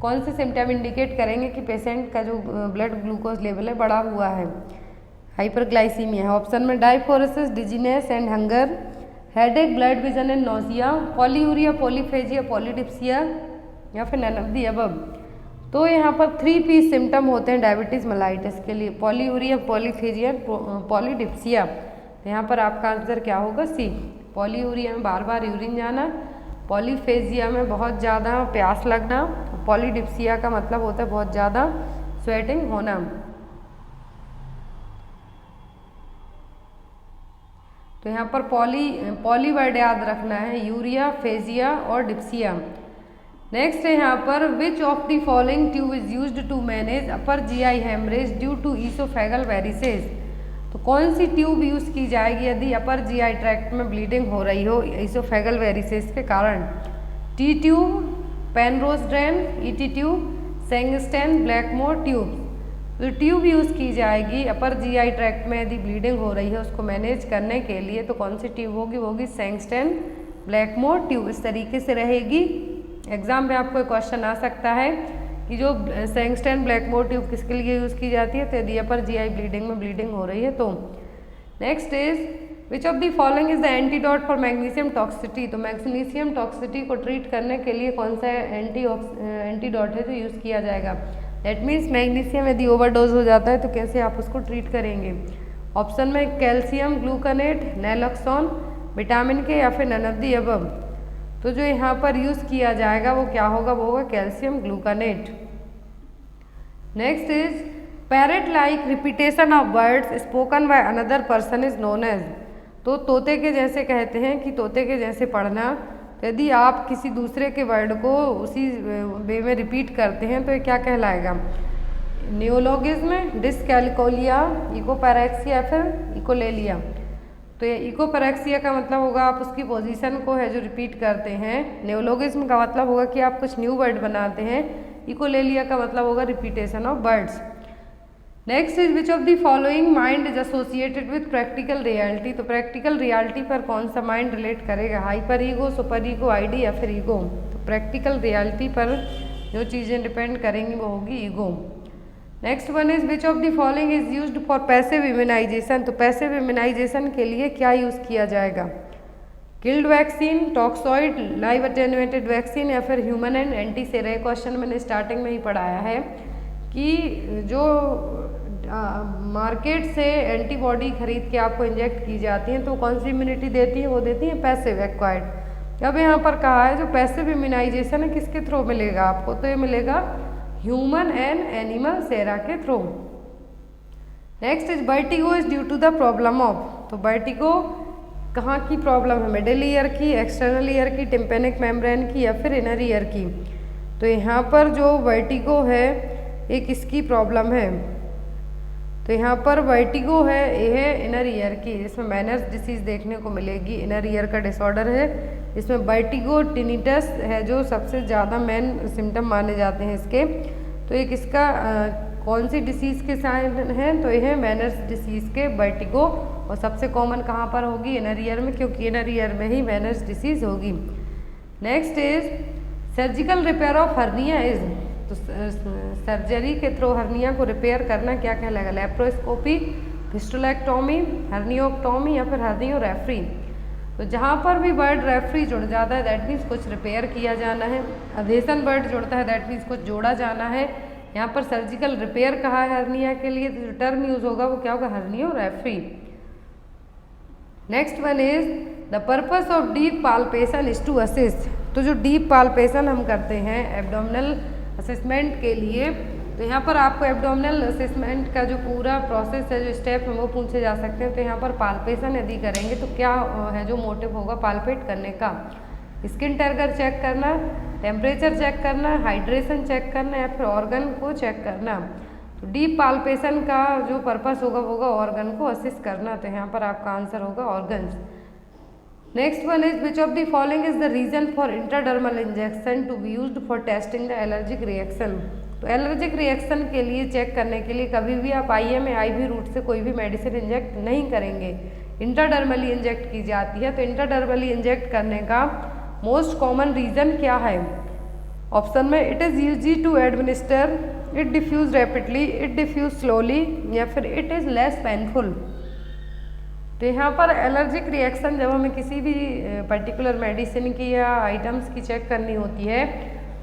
कौन से सिम्टम इंडिकेट करेंगे कि पेशेंट का जो ब्लड ग्लूकोज लेवल है बढ़ा हुआ है, हाइपरग्लाइसीमिया है। ऑप्शन में diaphoresis, dizziness and hunger, headache, blood vision and nausea, polyuria, polyphagia, polydipsia या फिर नन ऑफ द अबव। तो यहाँ पर 3P सिम्टम होते हैं डायबिटीज मेलाइटिस के लिए, पॉलीयूरिया, पॉलीफेजिया, पॉलीडिप्सिया। तो यहाँ पर आपका आंसर क्या होगा? सी। पॉलीयूरिया में बार बार यूरिन जाना, पॉलीफेजिया में बहुत ज़्यादा प्यास लगना, पॉलीडिप्सिया का मतलब होता है बहुत ज़्यादा स्वेटिंग होना। तो यहाँ पर पॉली वर्ड याद रखना है, यूरिया, फेजिया और डिप्सिया। नेक्स्ट है यहाँ पर which of the following tube is used to manage upper GI haemorrhage due to oesophageal varices. तो कौन सी ट्यूब यूज़ की जाएगी यदि अपर जीआई ट्रैक्ट में ब्लीडिंग हो रही हो ईसोफेगल वेरिसेस के कारण? T tube, Penrose drain, ET tube, Sengstaken, Blakemore tube. तो ट्यूब यूज़ की जाएगी अपर जीआई ट्रैक्ट में यदि ब्लीडिंग हो रही है उसको मैनेज करने के लिए, तो कौन सी ट्यूब होगी? वो होगी सेंगस्टेन ब्लैकमोर ट्यूब। इस तरीके से रहेगी। एग्जाम में आपको क्वेश्चन आ सकता है कि जो सेंगस्टेन ब्लैकमोर ट्यूब किसके लिए यूज़ की जाती है, तो यदि अपर जीआई ब्लीडिंग हो रही है तो। Next is which of the following is the antidote for magnesium toxicity. तो मैग्नीशियम टॉक्सिसिटी को ट्रीट करने के लिए कौन सा एंटीडोट है जो यूज़ किया जाएगा? दैट मीन्स मैग्नीशियम यदि ओवरडोज हो जाता है तो कैसे आप उसको ट्रीट करेंगे? ऑप्शन में कैल्शियम ग्लूकोनेट, नैलोक्सोन, विटामिन के या फिर नन ऑफ द अबव। तो जो यहाँ पर यूज़ किया जाएगा वो क्या होगा? वो होगा calcium gluconate. Next is parrot like repetition of words spoken by another person is known as. तो तोते के जैसे कहते हैं कि तोते के जैसे पढ़ना। तो यदि आप किसी दूसरे के वर्ड को उसी वे में रिपीट करते हैं तो ये क्या कहलाएगा? नियोलॉगिज्म, डिस्कैलकुलिया, इकोपैरेक्सिया या फिर इकोलेलिया। तो ये इकोपैरेक्सिया का मतलब होगा आप उसकी पोजीशन को है जो रिपीट करते हैं। नियोलॉगिज्म का मतलब होगा कि आप कुछ न्यू वर्ड बनाते हैं। इकोलेलिया का मतलब होगा repetition of words. Next is which of the following mind is associated with practical reality. तो प्रैक्टिकल रियलिटी पर कौन सा माइंड रिलेट करेगा? Hyper ego, super ego, ID या फिर ईगो। तो प्रैक्टिकल रियलिटी पर जो चीज़ें डिपेंड करेंगी वो होगी ego. Next one is which of the following is used for passive immunization. तो पैसिव इम्यूनाइजेशन के लिए क्या यूज़ किया जाएगा? Killed vaccine, toxoid, live attenuated vaccine या फिर ह्यूमन एंड एंटीसेरा। क्वेश्चन मैंने स्टार्टिंग में ही पढ़ाया है कि जो मार्केट से एंटीबॉडी खरीद के आपको इंजेक्ट की जाती हैं तो कौन सी इम्यूनिटी देती है? वो देती है पैसिव एक्वायर्ड। अब यहाँ पर कहा है जो पैसिव इम्यूनाइजेशन है किसके थ्रू मिलेगा आपको? तो ये मिलेगा ह्यूमन एंड एनिमल सेरा के थ्रू। Next is vertigo is due to the problem of. तो वर्टिगो कहाँ की प्रॉब्लम है? मिडिल ईयर की, एक्सटर्नल ईयर की, टिम्पेनिक मेम्ब्रेन की या फिर इनर ईयर की। तो यहाँ पर जो वर्टिगो है ये किसकी प्रॉब्लम है? तो यहाँ पर वर्टिगो है ये है इनर ईयर की, इसमें मैनर्स डिसीज देखने को मिलेगी। इनर ईयर का डिसऑर्डर है, इसमें वर्टिगो, टिनिटस है जो सबसे ज़्यादा मेन सिम्टम माने जाते हैं इसके। तो ये किसका कौन सी डिसीज़ के साइन है? तो ये है मैनर्स डिसीज़ के वर्टिगो। और सबसे कॉमन कहाँ पर होगी? इनर ईयर में, क्योंकि इनर ईयर में ही मैनर्स डिसीज़ होगी। Next is surgical repair of hernia is. तो सर्जरी के थ्रू हर्निया को रिपेयर करना क्या कहलाएगा? लेप्रोस्कोपी, फिस्टुलेक्टोमी, हर्नियोक्टोमी या फिर हर्नियोरेफ्री। तो जहाँ पर भी वर्ड रेफ्री जुड़ जाता है दैट मीन्स कुछ रिपेयर किया जाना है। अधेसन वर्ड जुड़ता है दैट मीन्स कुछ जोड़ा जाना है। यहाँ पर सर्जिकल रिपेयर कहा है हर्निया के लिए, तो जो टर्म यूज होगा वो क्या होगा? Herniorrhaphy. Next one is the purpose of deep palpation is to assist. तो जो डीप पाल्पेशन हम करते हैं एब्डोमिनल असेसमेंट के लिए, तो यहाँ पर आपको एब्डोमिनल असेसमेंट का जो पूरा प्रोसेस है, जो स्टेप है वो पूछे जा सकते हैं। तो यहाँ पर पाल्पेशन यदि करेंगे तो क्या है जो मोटिव होगा पाल्पेट करने का, स्किन टेक्सचर चेक करना, टेम्परेचर चेक करना, हाइड्रेशन चेक करना या फिर ऑर्गन को चेक करना। तो डीप पाल्पेशन का जो पर्पस होगा वो होगा ऑर्गन को असिस करना। तो यहाँ पर आपका आंसर होगा organs. Next one is which of the following is the reason for intradermal injection to be used for testing the allergic reaction. तो एलर्जिक रिएक्शन के लिए चेक करने के लिए कभी भी आप IM या IV रूट से कोई भी मेडिसिन इंजेक्ट नहीं करेंगे, इंट्राडर्मली इंजेक्ट की जाती है। तो इंट्राडर्मली इंजेक्ट करने का मोस्ट कॉमन रीज़न क्या है? ऑप्शन में it is easy to administer, it diffuse rapidly, it diffuse slowly या फिर इट इज़ लेस पेनफुल। तो यहाँ पर एलर्जिक रिएक्शन जब हमें किसी भी पर्टिकुलर मेडिसिन की या आइटम्स की चेक करनी होती है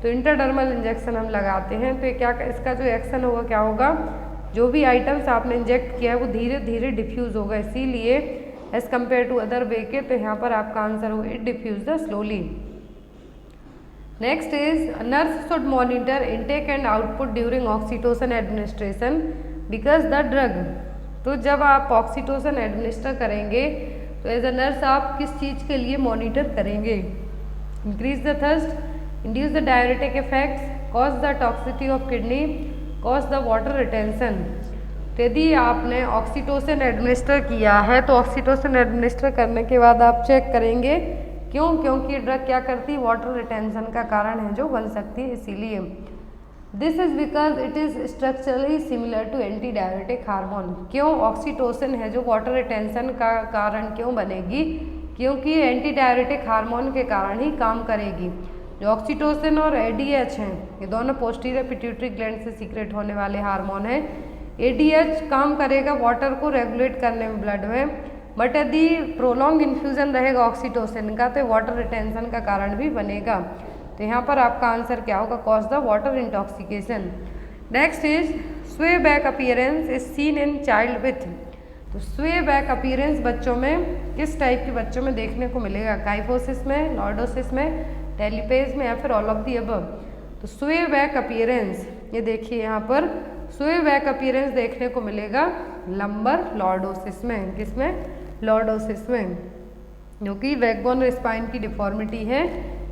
तो इंट्राडर्मल इंजेक्शन हम लगाते हैं। तो क्या इसका जो एक्शन होगा क्या होगा, जो भी आइटम्स आपने इंजेक्ट किया है वो धीरे धीरे डिफ्यूज़ होगा, इसीलिए as compare to other way के। तो यहाँ पर आपका आंसर होगा it diffuse the slowly. Next is nurse should monitor intake and output during oxytocin administration because the drug. तो जब आप ऑक्सीटोसिन एडमिनिस्टर करेंगे तो एज अ नर्स आप किस चीज़ के लिए मॉनिटर करेंगे? Increase the thirst, induce the diuretic effects, cause the toxicity of kidney, cause the water retention. तो यदि आपने ऑक्सीटोसिन एडमिनिस्टर किया है तो ऑक्सीटोसिन एडमिनिस्टर करने के बाद आप चेक करेंगे क्यों, क्योंकि ड्रग क्या करती है, वाटर रिटेंशन का कारण है जो बन सकती है, इसीलिए। This is because it is structurally similar to anti diuretic hormone. क्यों ऑक्सीटोसिन है जो वाटर रिटेंशन का कारण क्यों बनेगी? क्योंकि एंटी डायरेटिक हार्मोन के कारण ही काम करेगी। जो ऑक्सीटोसिन और ADH हैं ये दोनों पोस्टीरियर पिट्यूटरी ग्लैंड से सीक्रेट होने वाले हार्मोन हैं। ADH काम करेगा वाटर को रेगुलेट करने में ब्लड में, बट यदि प्रोलॉन्ग इन्फ्यूजन रहेगा ऑक्सीटोसिन का तो वाटर रिटेंशन का कारण भी बनेगा। तो यहाँ पर आपका आंसर क्या होगा, cause the water intoxication. Next is sway back appearance is seen in child with. तो स्वे बैक अपीयरेंस बच्चों में किस टाइप के बच्चों में देखने को मिलेगा? काइफोसिस में, लॉर्डोसिस में, टेलीपेज में या फिर ऑल ऑफ दी अबव। तो स्वे बैक अपीयरेंस ये देखिए यहाँ पर स्वे बैक अपीयरेंस देखने को मिलेगा लंबर लॉर्डोसिस में। किसमें? लॉर्डोसिस में, जो कि बैकबोन स्पाइन की डिफॉर्मिटी है।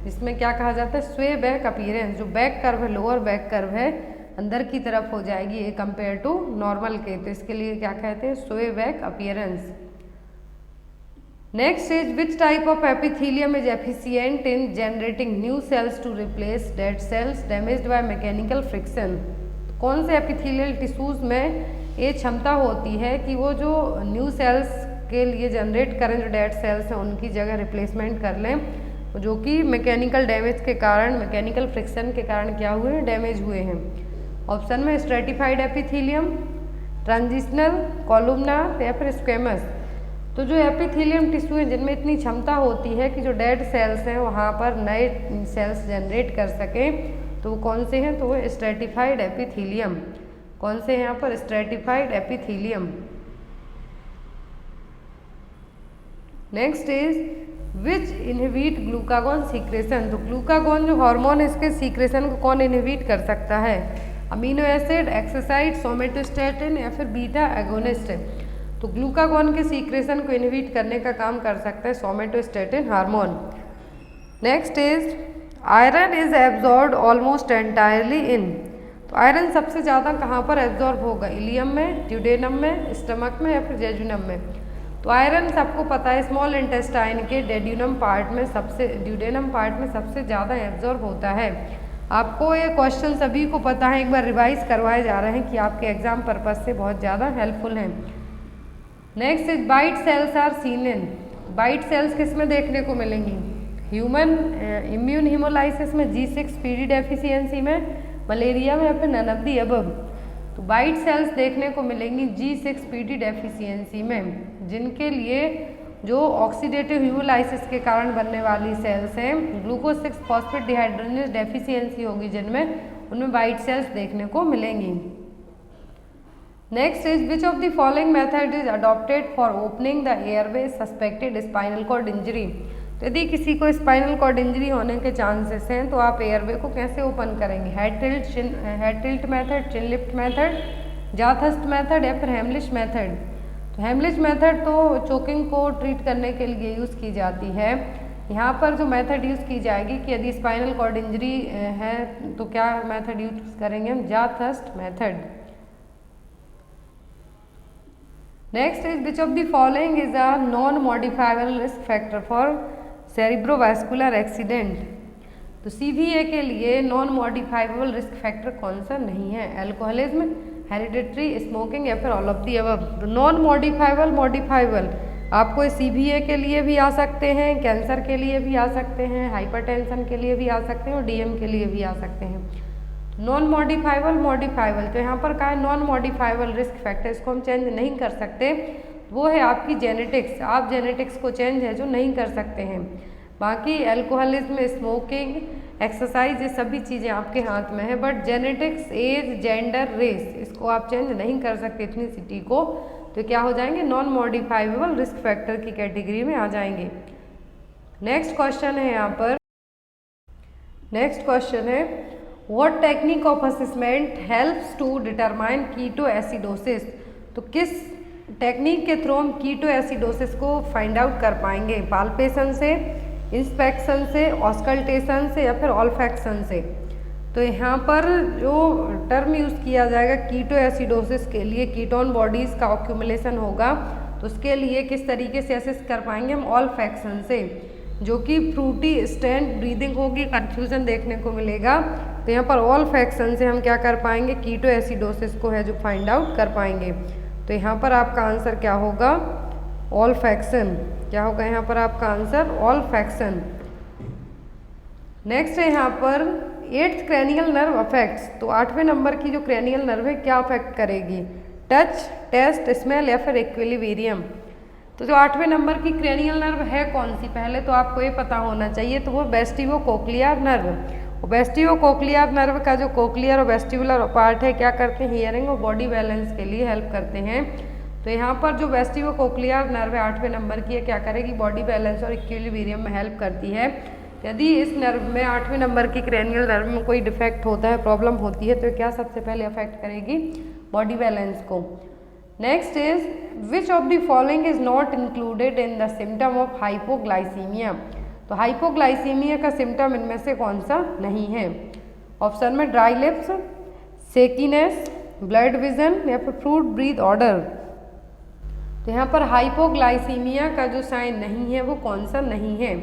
इसमें क्या कहा जाता है, स्वे बैक अपीयरेंस। जो बैक कर्व है, लोअर बैक कर्व है, अंदर की तरफ हो जाएगी ए कंपेयर टू नॉर्मल के। तो इसके लिए क्या कहते हैं, sway back appearance. Next is which type of epithelium is efficient in generating new cells to replace dead cells damaged by mechanical friction. कौन से एपिथेलियल टिश्यूज में ये क्षमता होती है कि वो जो न्यू सेल्स के लिए जनरेट करें, जो डेड सेल्स हैं उनकी जगह रिप्लेसमेंट कर लें, जो कि मैकेनिकल डैमेज के कारण, मैकेनिकल फ्रिक्शन के कारण क्या हुए हैं, डैमेज हुए हैं। ऑप्शन में स्ट्रेटिफाइड एपिथेलियम, ट्रांजिशनल, कॉलुमनार या फिर स्क्वेमस। तो जो एपिथेलियम टिश्यू है जिनमें इतनी क्षमता होती है कि जो डेड सेल्स हैं वहाँ पर नए सेल्स जनरेट कर सकें, तो वो कौन से हैं, तो वो स्ट्रेटिफाइड एपिथेलियम। कौन से हैं यहाँ पर, stratified epithelium. Next is which inhibit glucagon secretion. तो ग्लूकागॉन जो हार्मोन है इसके सीक्रेशन को कौन इनहिबिट कर सकता है? अमीनो एसिड, एक्सोसाइड, सोमेटोस्टेटिन या फिर बीटा एगोनिस्ट। तो ग्लूकागॉन के सीक्रेशन को इनहिबिट करने का काम कर सकता है somatostatin hormone. Next is iron is absorbed almost entirely इन। तो आयरन सबसे ज़्यादा कहाँ पर एब्जॉर्ब होगा, इलियम में, ड्यूडेनम में, स्टमक में या फिर जेजुनम में। तो आयरन सबको पता है स्मॉल इंटेस्टाइन के डेड्यूनम पार्ट में सबसे, ड्यूडेनम पार्ट में सबसे ज़्यादा एब्जॉर्ब होता है। आपको ये क्वेश्चन सभी को पता है, एक बार रिवाइज करवाए जा रहे हैं कि आपके एग्जाम पर्पज से बहुत ज़्यादा हेल्पफुल हैं। Next is bite cells are seen in. Bite cells किस में देखने को मिलेंगी? ह्यूमन इम्यून हीमोलाइसिस में, G6PD डेफिशिएंसी में, मलेरिया में या फिर नन ऑफ द अबव। तो बाइट सेल्स देखने को मिलेंगी G6PD डेफिशिएंसी में, जिनके लिए जो ऑक्सीडेटिव हीमोलाइसिस के कारण बनने वाली सेल्स हैं, ग्लूकोज 6 फॉस्फेट डिहाइड्रोजनेज डेफिशिएंसी होगी जिनमें, उनमें बाइट सेल्स देखने को मिलेंगी। Next is which of the following method is adopted for opening the airway suspected spinal cord injury. तो यदि किसी को स्पाइनल कॉर्ड इंजरी होने के चांसेस हैं तो आप एयरवे को कैसे ओपन करेंगे? हेड टिल्ट मेथड, चिन लिफ्ट मेथड, जा थ्रस्ट मेथड या फिर हेमलिश मेथड। तो हेमलिश मेथड तो चोकिंग को ट्रीट करने के लिए यूज़ की जाती है। यहाँ पर जो मेथड यूज़ की जाएगी कि यदि स्पाइनल कॉर्ड इंजरी है तो क्या मेथड यूज़ करेंगे हम? Jaw thrust method. Next is which of the following is a non modifiable risk factor for cerebrovascular accident. तो सीवीए के लिए नॉन मॉडिफाइबल रिस्क फैक्टर कौन सा नहीं है? अल्कोहलिज्म, हेरिडिटरी, स्मोकिंग या फिर all of the above. Non modifiable आपको सीवीए के लिए भी आ सकते हैं, कैंसर के लिए भी आ सकते हैं, हाइपरटेंशन के लिए भी आ सकते हैं और डीएम के लिए भी आ सकते हैं। नॉन मॉडिफाइबल तो यहाँ पर क्या है? नॉन मॉडिफाइबल रिस्क फैक्टर, इसको हम चेंज नहीं कर सकते, वो है आपकी जेनेटिक्स। आप जेनेटिक्स को चेंज है जो नहीं कर सकते हैं। बाकी अल्कोहलिज्म, स्मोकिंग, एक्सरसाइज, ये सभी चीज़ें आपके हाथ में है, but genetics, age, gender, race, इसको आप चेंज नहीं कर सकते इथनिसिटी को। तो क्या हो जाएंगे? नॉन मॉडिफाइबल रिस्क फैक्टर की कैटेगरी में आ जाएंगे। नेक्स्ट क्वेश्चन है यहाँ पर, नेक्स्ट क्वेश्चन है what technique of assessment helps to determine ketoacidosis. तो किस टेक्निक के थ्रू हम कीटो एसिडोसिस को फाइंड आउट कर पाएंगे? पाल्पेशन से, इंस्पेक्शन से, ऑस्कल्टेशन से या फिर ऑल्फैक्शन से। तो यहाँ पर जो टर्म यूज़ किया जाएगा कीटो एसिडोसिस के लिए, कीटोन बॉडीज़ का ऑक्यूमुलेशन होगा, तो उसके लिए किस तरीके से असेस कर पाएंगे हम? ऑल्फैक्शन से, जो कि फ्रूटी स्टैंड ब्रीदिंग होगी, कन्फ्यूजन देखने को मिलेगा। तो यहाँ पर ऑल्फैक्शन से हम क्या कर पाएंगे? कीटो एसिडोसिस को है जो फाइंड आउट कर पाएंगे। तो यहाँ पर आपका आंसर क्या होगा? ऑल्फैक्शन। क्या होगा यहाँ पर आपका आंसर? ऑल्फैक्शन। नेक्स्ट है यहाँ पर 8th क्रेनियल नर्व अफेक्ट्स। तो 8वें नंबर की जो क्रेनियल नर्व है क्या अफेक्ट करेगी? टच, टेस्ट, स्मेल या फिर इक्विलिब्रियम। तो जो 8वें नंबर की क्रेनियल नर्व है कौन सी? पहले तो आपको ये पता होना चाहिए, तो वो वेस्टिबो कोक्लियर नर्व। वेस्टिबो कोक्लियर नर्व का जो कोक्लियर और वेस्टिबुलर पार्ट है क्या करते हैं? हियरिंग और बॉडी बैलेंस के लिए हेल्प करते हैं। तो यहाँ पर जो वेस्टिबो कोक्लियर नर्व है 8वें नंबर की है, क्या करेगी? बॉडी बैलेंस और इक्विलिब्रियम में हेल्प करती है। यदि इस नर्व में 8वें नंबर की क्रेनियल नर्व में कोई डिफेक्ट होता है, प्रॉब्लम होती है, तो क्या सबसे पहले अफेक्ट करेगी? बॉडी बैलेंस को। Next is which of the following is not included in the symptom of hypoglycaemia. तो हाइपोग्लाइसीमिया का सिम्टम इनमें से कौन सा नहीं है? ऑप्शन में ड्राई लिप्स, सेकीनेस, ब्लड विजन या फिर फ्रूट ब्रीथ ऑर्डर। तो यहाँ पर हाइपोग्लाइसीमिया का जो साइन नहीं है वो कौन सा नहीं है?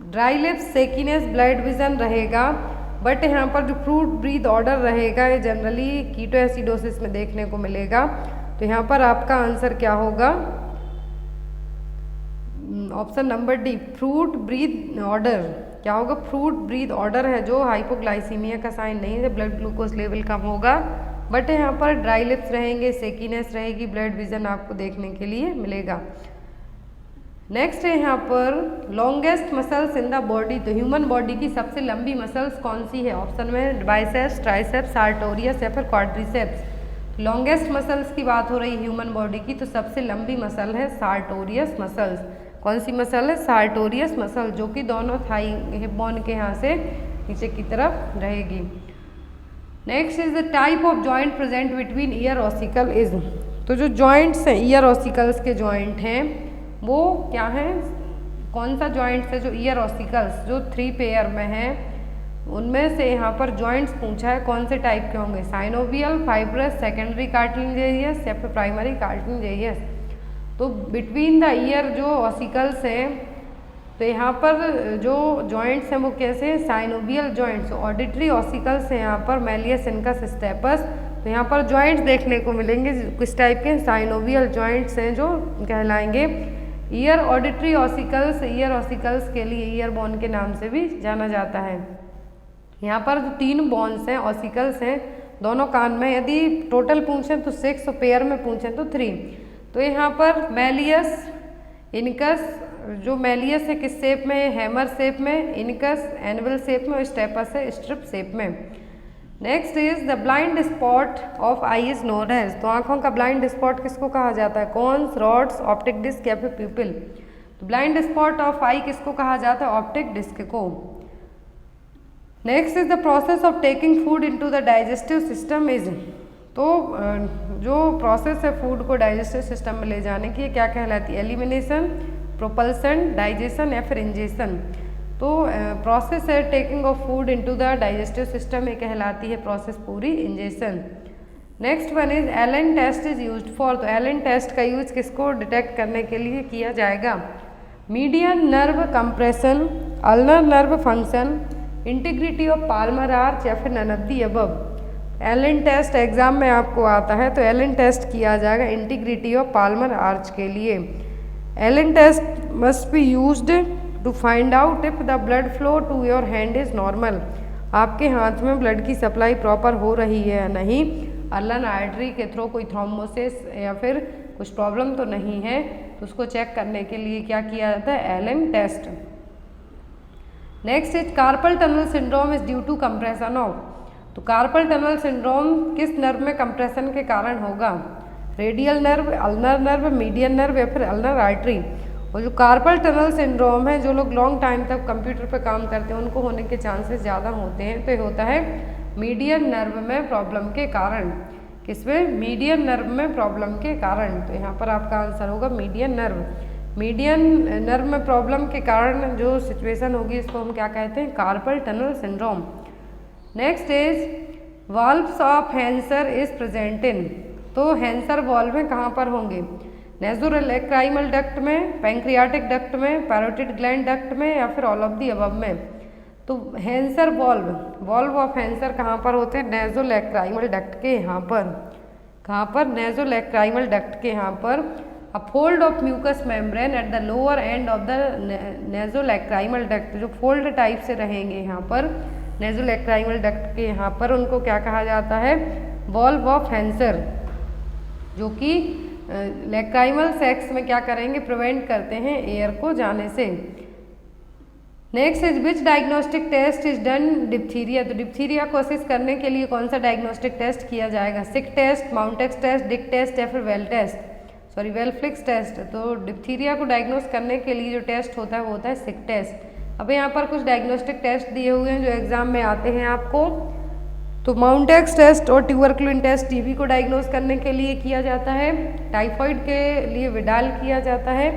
ड्राई लिप्स, सेकीनेस, ब्लड विजन रहेगा, बट यहाँ पर जो फ्रूट ब्रीथ ऑर्डर रहेगा ये जनरली कीटो एसिडोसिस में देखने को मिलेगा। तो यहाँ पर आपका आंसर क्या होगा? Option number D, fruit breath order. क्या होगा? फ्रूट ब्रीथ ऑर्डर है जो हाइपोग्लाइसीमिया का साइन नहीं है, ब्लड ग्लूकोज लेवल कम होगा, बट यहाँ पर ड्राई लिप्स रहेंगे, सेकीनेस रहेगी, ब्लड विजन आपको देखने के लिए मिलेगा। नेक्स्ट है यहाँ पर longest muscles in the body. तो ह्यूमन बॉडी की सबसे लंबी मसल्स कौन सी है? ऑप्शन में बाइसेप्स, ट्राइसेप्स, सार्टोरियस या फिर क्वाड्रिसेप्स। लॉन्गेस्ट मसल्स की बात हो रही है ह्यूमन बॉडी की, तो सबसे लंबी मसल है सार्टोरियस मसल्स। कौन सी मसल है? सार्टोरियस मसल, जो कि दोनों थाई हिप बोन के यहाँ से नीचे की तरफ रहेगी। Next is the type of joint present between year ossicle is. तो जो जॉइंट्स हैं, ईयर ऑसिकल्स के जॉइंट हैं, वो क्या हैं? कौन सा जॉइंट्स है? जो ईयर ऑसिकल्स जो 3 पेयर में हैं, उनमें से यहाँ पर जॉइंट्स पूछा है कौन से टाइप के होंगे? साइनोवियल, फाइब्रस, सेकेंडरी कार्टिलेजियस या फिर प्राइमरी कार्टिलेजियस। तो बिटवीन द ईयर जो ऑसिकल्स हैं, तो यहाँ पर जो जॉइंट्स हैं वो कैसे हैं? Synovial joints. ऑडिटरी ऑसिकल्स हैं यहाँ पर मैलियस इनकस स्टेपस। तो यहाँ पर जॉइंट्स देखने को मिलेंगे किस टाइप के? साइनोवियल जॉइंट्स हैं जो कहलाएंगे। Ear auditory ossicles, ear ossicles के लिए ईयर बोन के नाम से भी जाना जाता है। यहाँ पर जो 3 बोन्स हैं, ऑसिकल्स हैं, दोनों कान में, यदि टोटल पूछें तो 6 और पेयर में पूछें तो 3। तो यहाँ पर मैलियस इनकस, जो मैलियस है किस शेप में? हैमर शेप में, इनकस एनवल शेप में और स्टेपस है स्ट्रिप शेप में। Next is the blind spot of eye is known as. तो आंखों का ब्लाइंड स्पॉट किसको कहा जाता है? कॉन्स, रॉड्स, ऑप्टिक डिस्क या फिर प्यूपिल। तो ब्लाइंड स्पॉट ऑफ आई किसको कहा जाता है? ऑप्टिक डिस्क को। Next is the process of taking food into the digestive system is, तो जो प्रोसेस है फूड को डाइजेस्टिव सिस्टम में ले जाने की क्या कहलाती है? एलिमिनेशन, प्रोपल्सन, डाइजेशन या फिर इंजेशन। तो प्रोसेस है taking of food into the digestive system में कहलाती है प्रोसेस पूरी ingestion. Next one is Allen test is used for, तो एलन टेस्ट का यूज किसको डिटेक्ट करने के लिए किया जाएगा? Median nerve compression, ulnar nerve function, integrity of palmar arch या फिर none of the above. Allen test exam में आपको आता है, तो एलन टेस्ट किया जाएगा इंटीग्रिटी ऑफ पाल्मर आर्च के लिए। Allen test must be used to find out if the blood flow to your hand is normal, आपके हाथ में ब्लड की सप्लाई प्रॉपर हो रही है या नहीं, अल्लन आर्टरी के थ्रू कोई थ्रोम्बोसिस या फिर कुछ प्रॉब्लम तो नहीं है, तो उसको चेक करने के लिए क्या किया जाता है? Allen test. Next is carpal tunnel syndrome is due to compression of, तो कार्पल टनल सिंड्रोम किस नर्व में कंप्रेशन के कारण होगा? Radial nerve, ulnar nerve, median nerve या फिर अल्नर आर्टरी। और जो कार्पल टनल सिंड्रोम है, जो लोग लॉन्ग टाइम तक कंप्यूटर पे काम करते हैं उनको होने के चांसेस ज़्यादा होते हैं, तो ये होता है मीडियन नर्व में प्रॉब्लम के कारण। किसमें? मीडियन नर्व में प्रॉब्लम के कारण। तो यहाँ पर आपका आंसर होगा मीडियन नर्व। मीडियन नर्व में प्रॉब्लम के कारण जो सिचुएशन होगी इसको हम क्या कहते हैं? Carpel tunnel syndrome. Next is valves of हैंसर is present in, तो हैंसर वाल्व में कहाँ पर होंगे? नेज़ोरेक्राइमल डक्ट में, पैंक्रियाटिक डक्ट में, पैरोटिड ग्लैंड डक्ट में या फिर ऑल ऑफ दी अबव में। तो हैंसर वाल्व, वाल्व ऑफ हैंसर कहाँ पर होते हैं? नेज़ोरेक्राइमल डक्ट के यहाँ पर। कहाँ पर? नेज़ोरेक्राइमल डक्ट के यहाँ पर। A fold of mucous membrane at the lower end of the nasolacrimal duct, जो फोल्ड टाइप से रहेंगे यहाँ पर नेज़ोरेक्राइमल डक्ट के यहाँ पर, उनको क्या कहा जाता है? वाल्व ऑफ हैंसर, जो कि लेक्राइमल सेक्स में क्या करेंगे? प्रिवेंट करते हैं एयर को जाने से। Next is which diagnostic test is done diphtheria, तो डिप्थीरिया को असिस्ट करने के लिए कौन सा डायग्नोस्टिक टेस्ट किया जाएगा? Schick test, Mantoux test, Dick test या फिर Weil test, sorry Weil Felix test. तो डिप्थीरिया को डायग्नोस करने के लिए जो टेस्ट होता है वो होता है सिक टेस्ट। अब यहाँ पर कुछ डायग्नोस्टिक टेस्ट दिए हुए हैं जो एग्जाम में आते हैं आपको, तो माउंटेक्स टेस्ट और ट्यूबरकुलिन टेस्ट टीबी को डायग्नोस करने के लिए किया जाता है, टाइफाइड के लिए विडाल किया जाता है,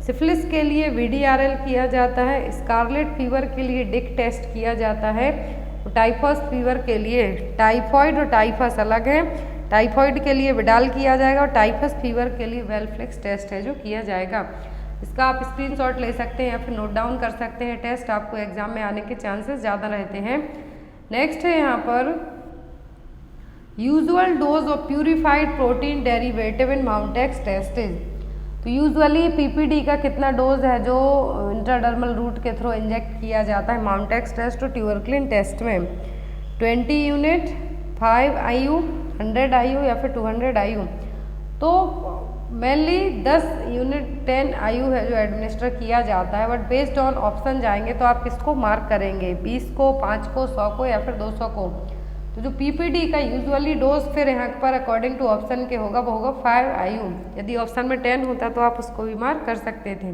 सिफिलिस के लिए वीडीआरएल किया जाता है, स्कारलेट फीवर के लिए डिक टेस्ट किया जाता है, टाइफस फीवर के लिए, टाइफॉइड और टाइफस अलग है, टाइफॉइड के लिए विडाल किया जाएगा और टाइफस फीवर के लिए वेलफ्लेक्स टेस्ट है जो किया जाएगा। इसका आप स्क्रीनशॉट ले सकते हैं या फिर नोट डाउन कर सकते हैं, टेस्ट आपको एग्जाम में आने के चांसेस ज़्यादा रहते हैं। नेक्स्ट है यहाँ पर usual dose of purified protein derivative in Mantoux test is, तो यूजुअली पीपीडी का कितना डोज है जो इंट्राडर्मल रूट के थ्रू इंजेक्ट किया जाता है माउंटेक्स टेस्ट और ट्यूबरकुलिन टेस्ट में? 20 यूनिट, 5 IU, 100 IU या फिर 200 IU। तो मेनली 10 यूनिट 10 IU है जो एडमिनिस्टर किया जाता है, बट बेस्ड ऑन ऑप्शन जाएंगे तो आप किसको मार्क करेंगे? 20 को, 5 को, 100 को या फिर 200 को। तो जो पीपीडी का यूजुअली डोज फिर यहाँ पर अकॉर्डिंग टू ऑप्शन के होगा वो होगा 5 IU। यदि ऑप्शन में 10 होता तो आप उसको भी मार्क कर सकते थे।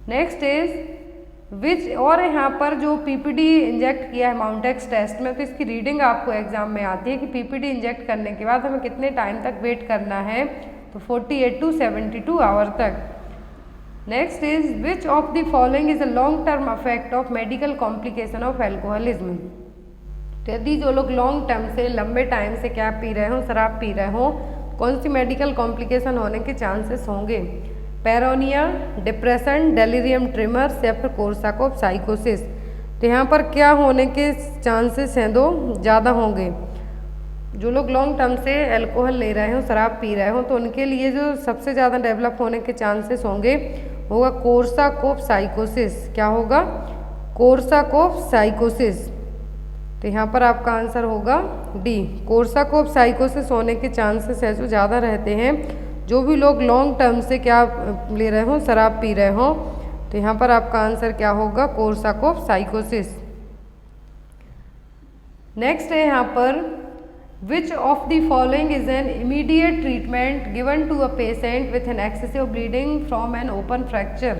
नेक्स्ट इज विच, और यहाँ पर जो पीपीडी इंजेक्ट किया है माउंटेक्स टेस्ट में, तो इसकी रीडिंग आपको एग्जाम में आती है कि पीपीडी इंजेक्ट करने के बाद हमें कितने टाइम तक वेट करना है, तो 48 to 72 आवर तक। Next is which of the following is a long term effect of medical complication of alcoholism, तो यदि जो लोग लॉन्ग टर्म से लंबे टाइम से क्या पी रहे हो, शराब पी रहे हो, कौन सी मेडिकल कॉम्प्लिकेशन होने के चांसेस होंगे? पेरोनिया, डिप्रेशन, डेलीरियम ट्रिमर्स या फिर कोर्साकॉफ साइकोसिस। तो यहाँ पर क्या होने के चांसेस हैं? 2 ज़्यादा होंगे। जो लोग लॉन्ग टर्म से अल्कोहल ले रहे हो, शराब पी रहे हो, तो उनके लिए जो सबसे ज़्यादा डेवलप होने के चांसेस होंगे होगा कोर्साकॉफ साइकोसिस। क्या होगा? कोर्साकॉफ साइकोसिस। तो यहाँ पर आपका आंसर होगा डी, कोर्साकॉफ साइकोसिस होने के चांसेस है जो ज़्यादा रहते हैं जो भी लोग लॉन्ग टर्म से क्या ले रहे हो, शराब पी रहे हो। तो यहाँ पर आपका आंसर क्या होगा? कोर्साकॉफ साइकोसिस। नेक्स्ट है यहाँ पर which of the following is an immediate treatment given to a patient with an excessive bleeding from an open fracture.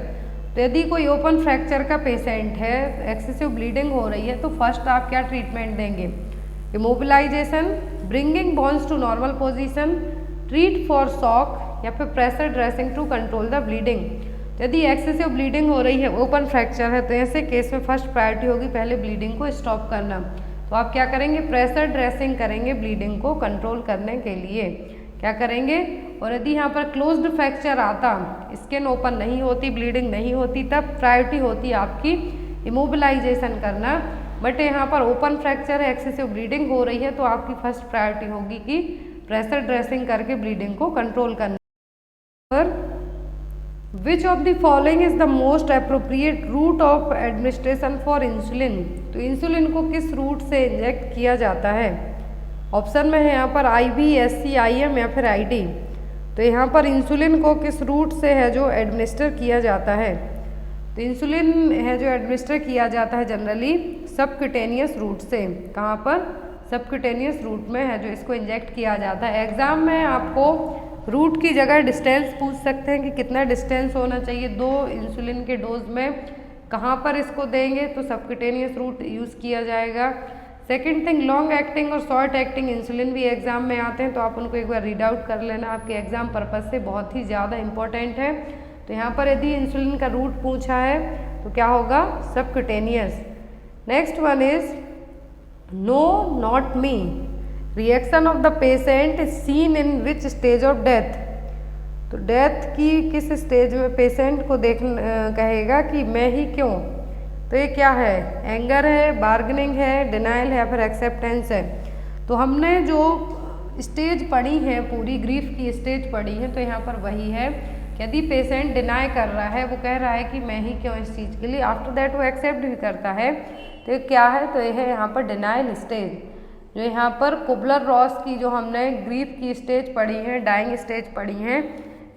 तो यदि कोई ओपन फ्रैक्चर का पेशेंट है, एक्सेसिव ब्लीडिंग हो रही है, तो फर्स्ट आप क्या ट्रीटमेंट देंगे? Immobilisation, bringing bones to normal position, treat for shock या फिर pressure dressing to control the bleeding. यदि एक्सेसिव ब्लीडिंग हो रही है, ओपन फ्रैक्चर है, तो ऐसे केस में फर्स्ट प्रायोरिटी होगी पहले ब्लीडिंग को स्टॉप करना। तो आप क्या करेंगे? प्रेशर ड्रेसिंग करेंगे ब्लीडिंग को कंट्रोल करने के लिए, क्या करेंगे? और यदि यहाँ पर क्लोज्ड फ्रैक्चर आता, स्किन ओपन नहीं होती, ब्लीडिंग नहीं होती, तब प्रायोरिटी होती है आपकी इमोबिलाइजेशन करना। बट यहाँ पर ओपन फ्रैक्चर है, एक्सेसिव ब्लीडिंग हो रही है, तो आपकी फर्स्ट प्रायोरिटी होगी कि प्रेशर ड्रेसिंग करके ब्लीडिंग को कंट्रोल करना। पर which of the following is the most appropriate route of administration for insulin? तो इंसुलिन को किस रूट से इंजेक्ट किया जाता है? ऑप्शन में है यहाँ पर IV, SC, IM या फिर ID। तो यहाँ पर इंसुलिन को किस रूट से है जो एडमिनिस्टर किया जाता है? तो इंसुलिन है जो एडमिनिस्टर किया जाता है जनरली सबक्यूटेनियस रूट से। कहाँ पर? सबक्यूटेनियस रूट में है जो इसको इंजेक्ट किया जाता है। एग्जाम में आपको रूट की जगह डिस्टेंस पूछ सकते हैं कि कितना डिस्टेंस होना चाहिए दो इंसुलिन के डोज में, कहाँ पर इसको देंगे, तो सबक्यूटेनियस रूट यूज़ किया जाएगा। सेकेंड थिंग, लॉन्ग एक्टिंग और शॉर्ट एक्टिंग इंसुलिन भी एग्जाम में आते हैं, तो आप उनको एक बार रीड आउट कर लेना, आपके एग्जाम पर्पज से बहुत ही ज़्यादा इंपॉर्टेंट है। तो यहाँ पर यदि इंसुलिन का रूट पूछा है तो क्या होगा? Subcutaneous. Next one is no not me, reaction of the patient is seen in which stage of death? तो डेथ की किस स्टेज में पेशेंट को कहेगा कि मैं ही क्यों? तो ये क्या है? एंगर है, बार्गेनिंग है, डिनाइल है, फिर एक्सेप्टेंस है। तो हमने जो स्टेज पढ़ी है, पूरी ग्रीफ की स्टेज पढ़ी है, तो यहाँ पर वही है कि यदि पेशेंट डिनाई कर रहा है, वो कह रहा है कि मैं ही क्यों इस चीज़ के लिए, आफ्टर दैट वो एक्सेप्ट भी करता है, तो ये क्या है? तो ये है यहाँ पर डिनाइल स्टेज। जो यहाँ पर कुबलर रॉस की जो हमने ग्रीफ की स्टेज पढ़ी है, डाइंग स्टेज पढ़ी है,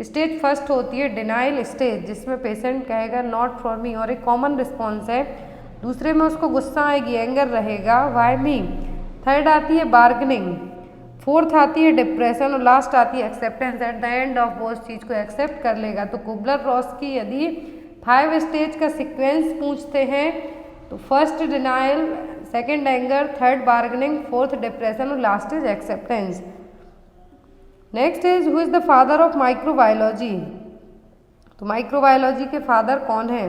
स्टेज फर्स्ट होती है डिनाइल स्टेज, जिसमें पेशेंट कहेगा नॉट फॉर मी और एक कॉमन रिस्पॉन्स है। दूसरे में उसको गुस्सा आएगी, एंगर रहेगा, व्हाई मी। थर्ड आती है बार्गेनिंग, फोर्थ आती है डिप्रेशन और लास्ट आती है acceptance. At the end of वो उस चीज़ को एक्सेप्ट कर लेगा। तो कुबलर रॉस की यदि 5 स्टेज का सिक्वेंस पूछते हैं तो first denial, second anger, third bargaining, fourth depression और last is acceptance. Next is who is the father of microbiology? तो माइक्रोबायोलॉजी के फादर कौन है?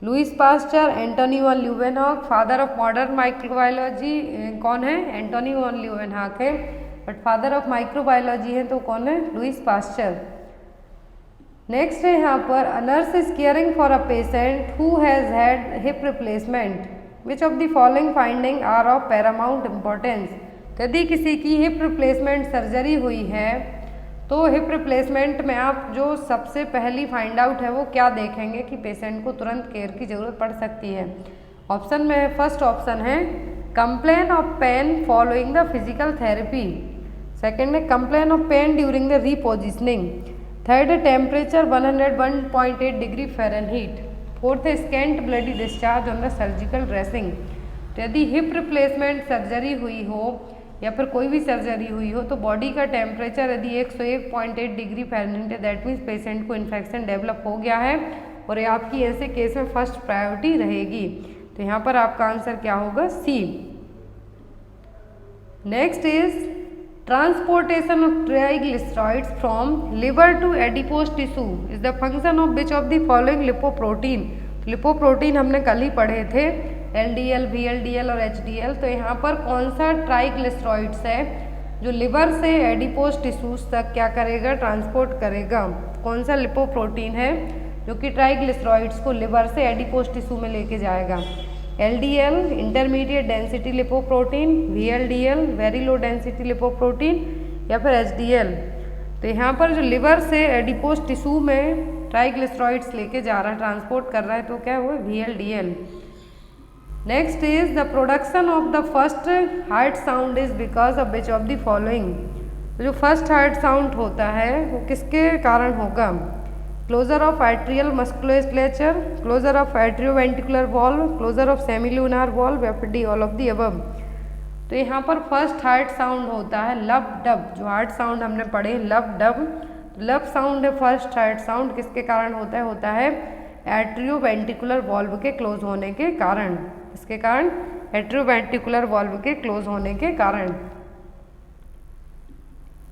Louis Pasteur, Antonie van Leeuwenhoek. Father of modern microbiology कौन है? एंटोनी वन ल्यूवेनहॉक है। बट फादर ऑफ माइक्रोबायोलॉजी है तो कौन है? Louis pasture. नेक्स्ट है यहाँ पर a nurse is caring for a patient who has had hip replacement, which of the following finding are of paramount importance? यदि किसी की हिप रिप्लेसमेंट सर्जरी हुई है तो हिप रिप्लेसमेंट में आप जो सबसे पहली फाइंड आउट है वो क्या देखेंगे कि पेशेंट को तुरंत केयर की ज़रूरत पड़ सकती है? ऑप्शन में फर्स्ट ऑप्शन है complain of pain following the physical therapy. Second है complain of pain during the repositioning. Third है टेम्परेचर 101.8 डिग्री फ़ारेनहीट। फोर्थ है scant bloody discharge on the surgical dressing. तो यदि हिप रिप्लेसमेंट सर्जरी हुई हो या फिर कोई भी सर्जरी हुई हो तो बॉडी का टेम्परेचर यदि 101.8 डिग्री फ़ारेनहीट है, दैट मीन्स पेशेंट को इन्फेक्शन डेवलप हो गया है और ये आपकी ऐसे केस में फर्स्ट प्रायोरिटी रहेगी। तो यहाँ पर आपका आंसर क्या होगा? C. Next is transportation of triglycerides from liver to adipose tissue is the function of which of the following lipoprotein? Lipoprotein हमने कल ही पढ़े थे, LDL, VLDL और HDL। तो यहाँ पर कौन सा ट्राइग्लिसराइड्स है जो लिवर से एडिपोज टिश्यूज तक क्या करेगा? ट्रांसपोर्ट करेगा। कौन सा लिपोप्रोटीन है जो कि ट्राइग्लिसराइड्स को लिवर से एडिपोज टिश्यू में लेके जाएगा? LDL intermediate density lipoprotein, VLDL very low density lipoprotein या फिर HDL। तो यहाँ पर जो लिवर से एडिपोज टिश्यू में ट्राइग्लिसराइड्स लेके जा रहा है, ट्रांसपोर्ट कर रहा है, तो क्या हुआ? VLDL। Next is the production of the first heart sound is because of which of the following? तो जो फर्स्ट हार्ट साउंड होता है वो किसके कारण होगा? Closure of atrial musculature, closure of atrioventricular valve, closure of semilunar valve या फिर D all of the above. तो यहाँ पर फर्स्ट हार्ट साउंड होता है लब डब। जो हार्ट साउंड हमने पढ़े लब डब, लब साउंड है फर्स्ट हार्ट साउंड, किसके कारण होता है? एट्रियोवेंट्रिकुलर वॉल्व के क्लोज होने के कारण। इसके कारण एट्रियोवेंट्रिकुलर वॉल्व के क्लोज होने के कारण।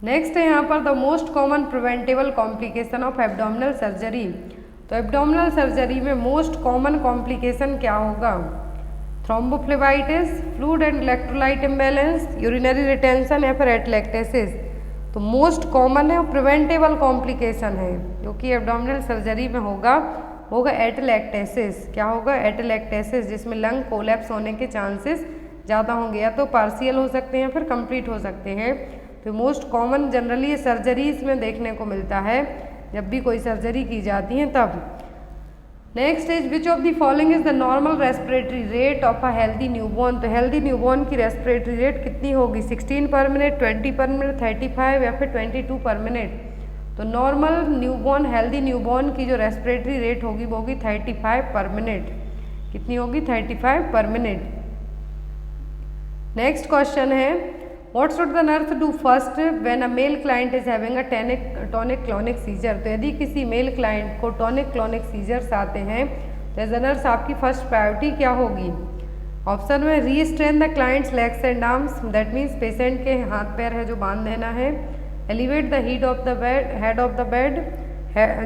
नेक्स्ट है यहाँ पर the most common preventable complication of abdominal surgery. तो एब्डोमिनल सर्जरी में मोस्ट कॉमन कॉम्प्लिकेशन क्या होगा? Thrombophlebitis, fluid and electrolyte imbalance, urinary retention या फिर एटलेक्टेसिस। तो मोस्ट कॉमन है और प्रिवेंटेबल कॉम्प्लिकेशन है जो कि एब्डोमिनल सर्जरी में होगा एटलेक्टेसिस। क्या होगा? एटलेक्टेसिस, जिसमें लंग कोलैप्स होने के चांसेस ज़्यादा होंगे, या तो पार्शियल हो सकते हैं फिर कंप्लीट हो सकते हैं। तो मोस्ट कॉमन जनरली सर्जरीज में देखने को मिलता है जब भी कोई सर्जरी की जाती है तब। Next is which of the following is the normal respiratory rate of a healthy newborn. तो हेल्दी न्यूबॉर्न की रेस्पिरेटरी रेट कितनी होगी? 16 पर मिनट, 20 पर मिनट, 35 या फिर 22 पर मिनट। तो नॉर्मल न्यूबॉर्न, हेल्दी न्यूबॉर्न की जो रेस्पिरेटरी रेट होगी वो होगी 35 पर मिनट। कितनी होगी? 35 पर मिनट। नेक्स्ट क्वेश्चन है What should the nurse do first when a male client is having a tonic-clonic seizure। तो यदि किसी मेल क्लाइंट को tonic-clonic seizures आते हैं तो एज अ नर्स आपकी फर्स्ट प्रायोरिटी क्या होगी? ऑप्शन में restrain the client's legs and arms, that means patient के हाथ पैर है जो बांध देना है। Elevate the head of the bed,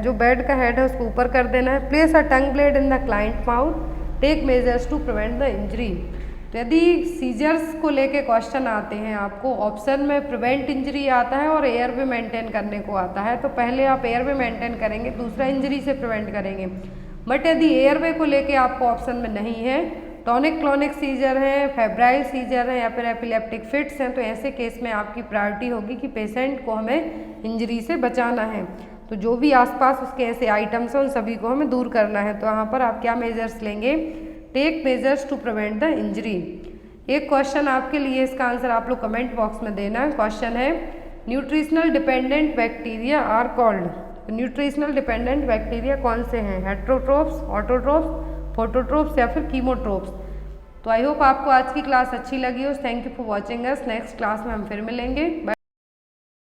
जो बेड का हेड है उसको ऊपर कर देना है। Place a tongue blade in the client mouth, take measures to prevent the injury. तो यदि सीजर्स को लेके क्वेश्चन आते हैं आपको, ऑप्शन में प्रिवेंट इंजरी आता है और एयरवे मेंटेन करने को आता है, तो पहले आप एयरवे मेंटेन करेंगे, दूसरा इंजरी से प्रिवेंट करेंगे। बट यदि एयरवे को लेके आपको ऑप्शन में नहीं है, टॉनिक क्लॉनिक सीजर है, फेब्राइल सीजर है या फिर एपिलेप्टिक फिट्स हैं, तो ऐसे केस में आपकी प्रायोरिटी होगी कि पेशेंट को हमें इंजरी से बचाना है। तो जो भी आसपास उसके ऐसे आइटम्स हैं उन सभी को हमें दूर करना है। तो यहाँ पर आप क्या मेजर्स लेंगे? Take measures to prevent the injury. एक क्वेश्चन आपके लिए, इसका आंसर आप लोग कमेंट बॉक्स में देना। क्वेश्चन है nutritional dependent bacteria are called. Nutritional dependent bacteria कौन से हैं? हेट्रोट्रोप्स, ऑटोट्रोप्स, फोटोट्रोप्स या फिर कीमोट्रोप्स। तो आई होप आपको आज की क्लास अच्छी लगी हो। Thank you for watching us. Next class में हम फिर मिलेंगे।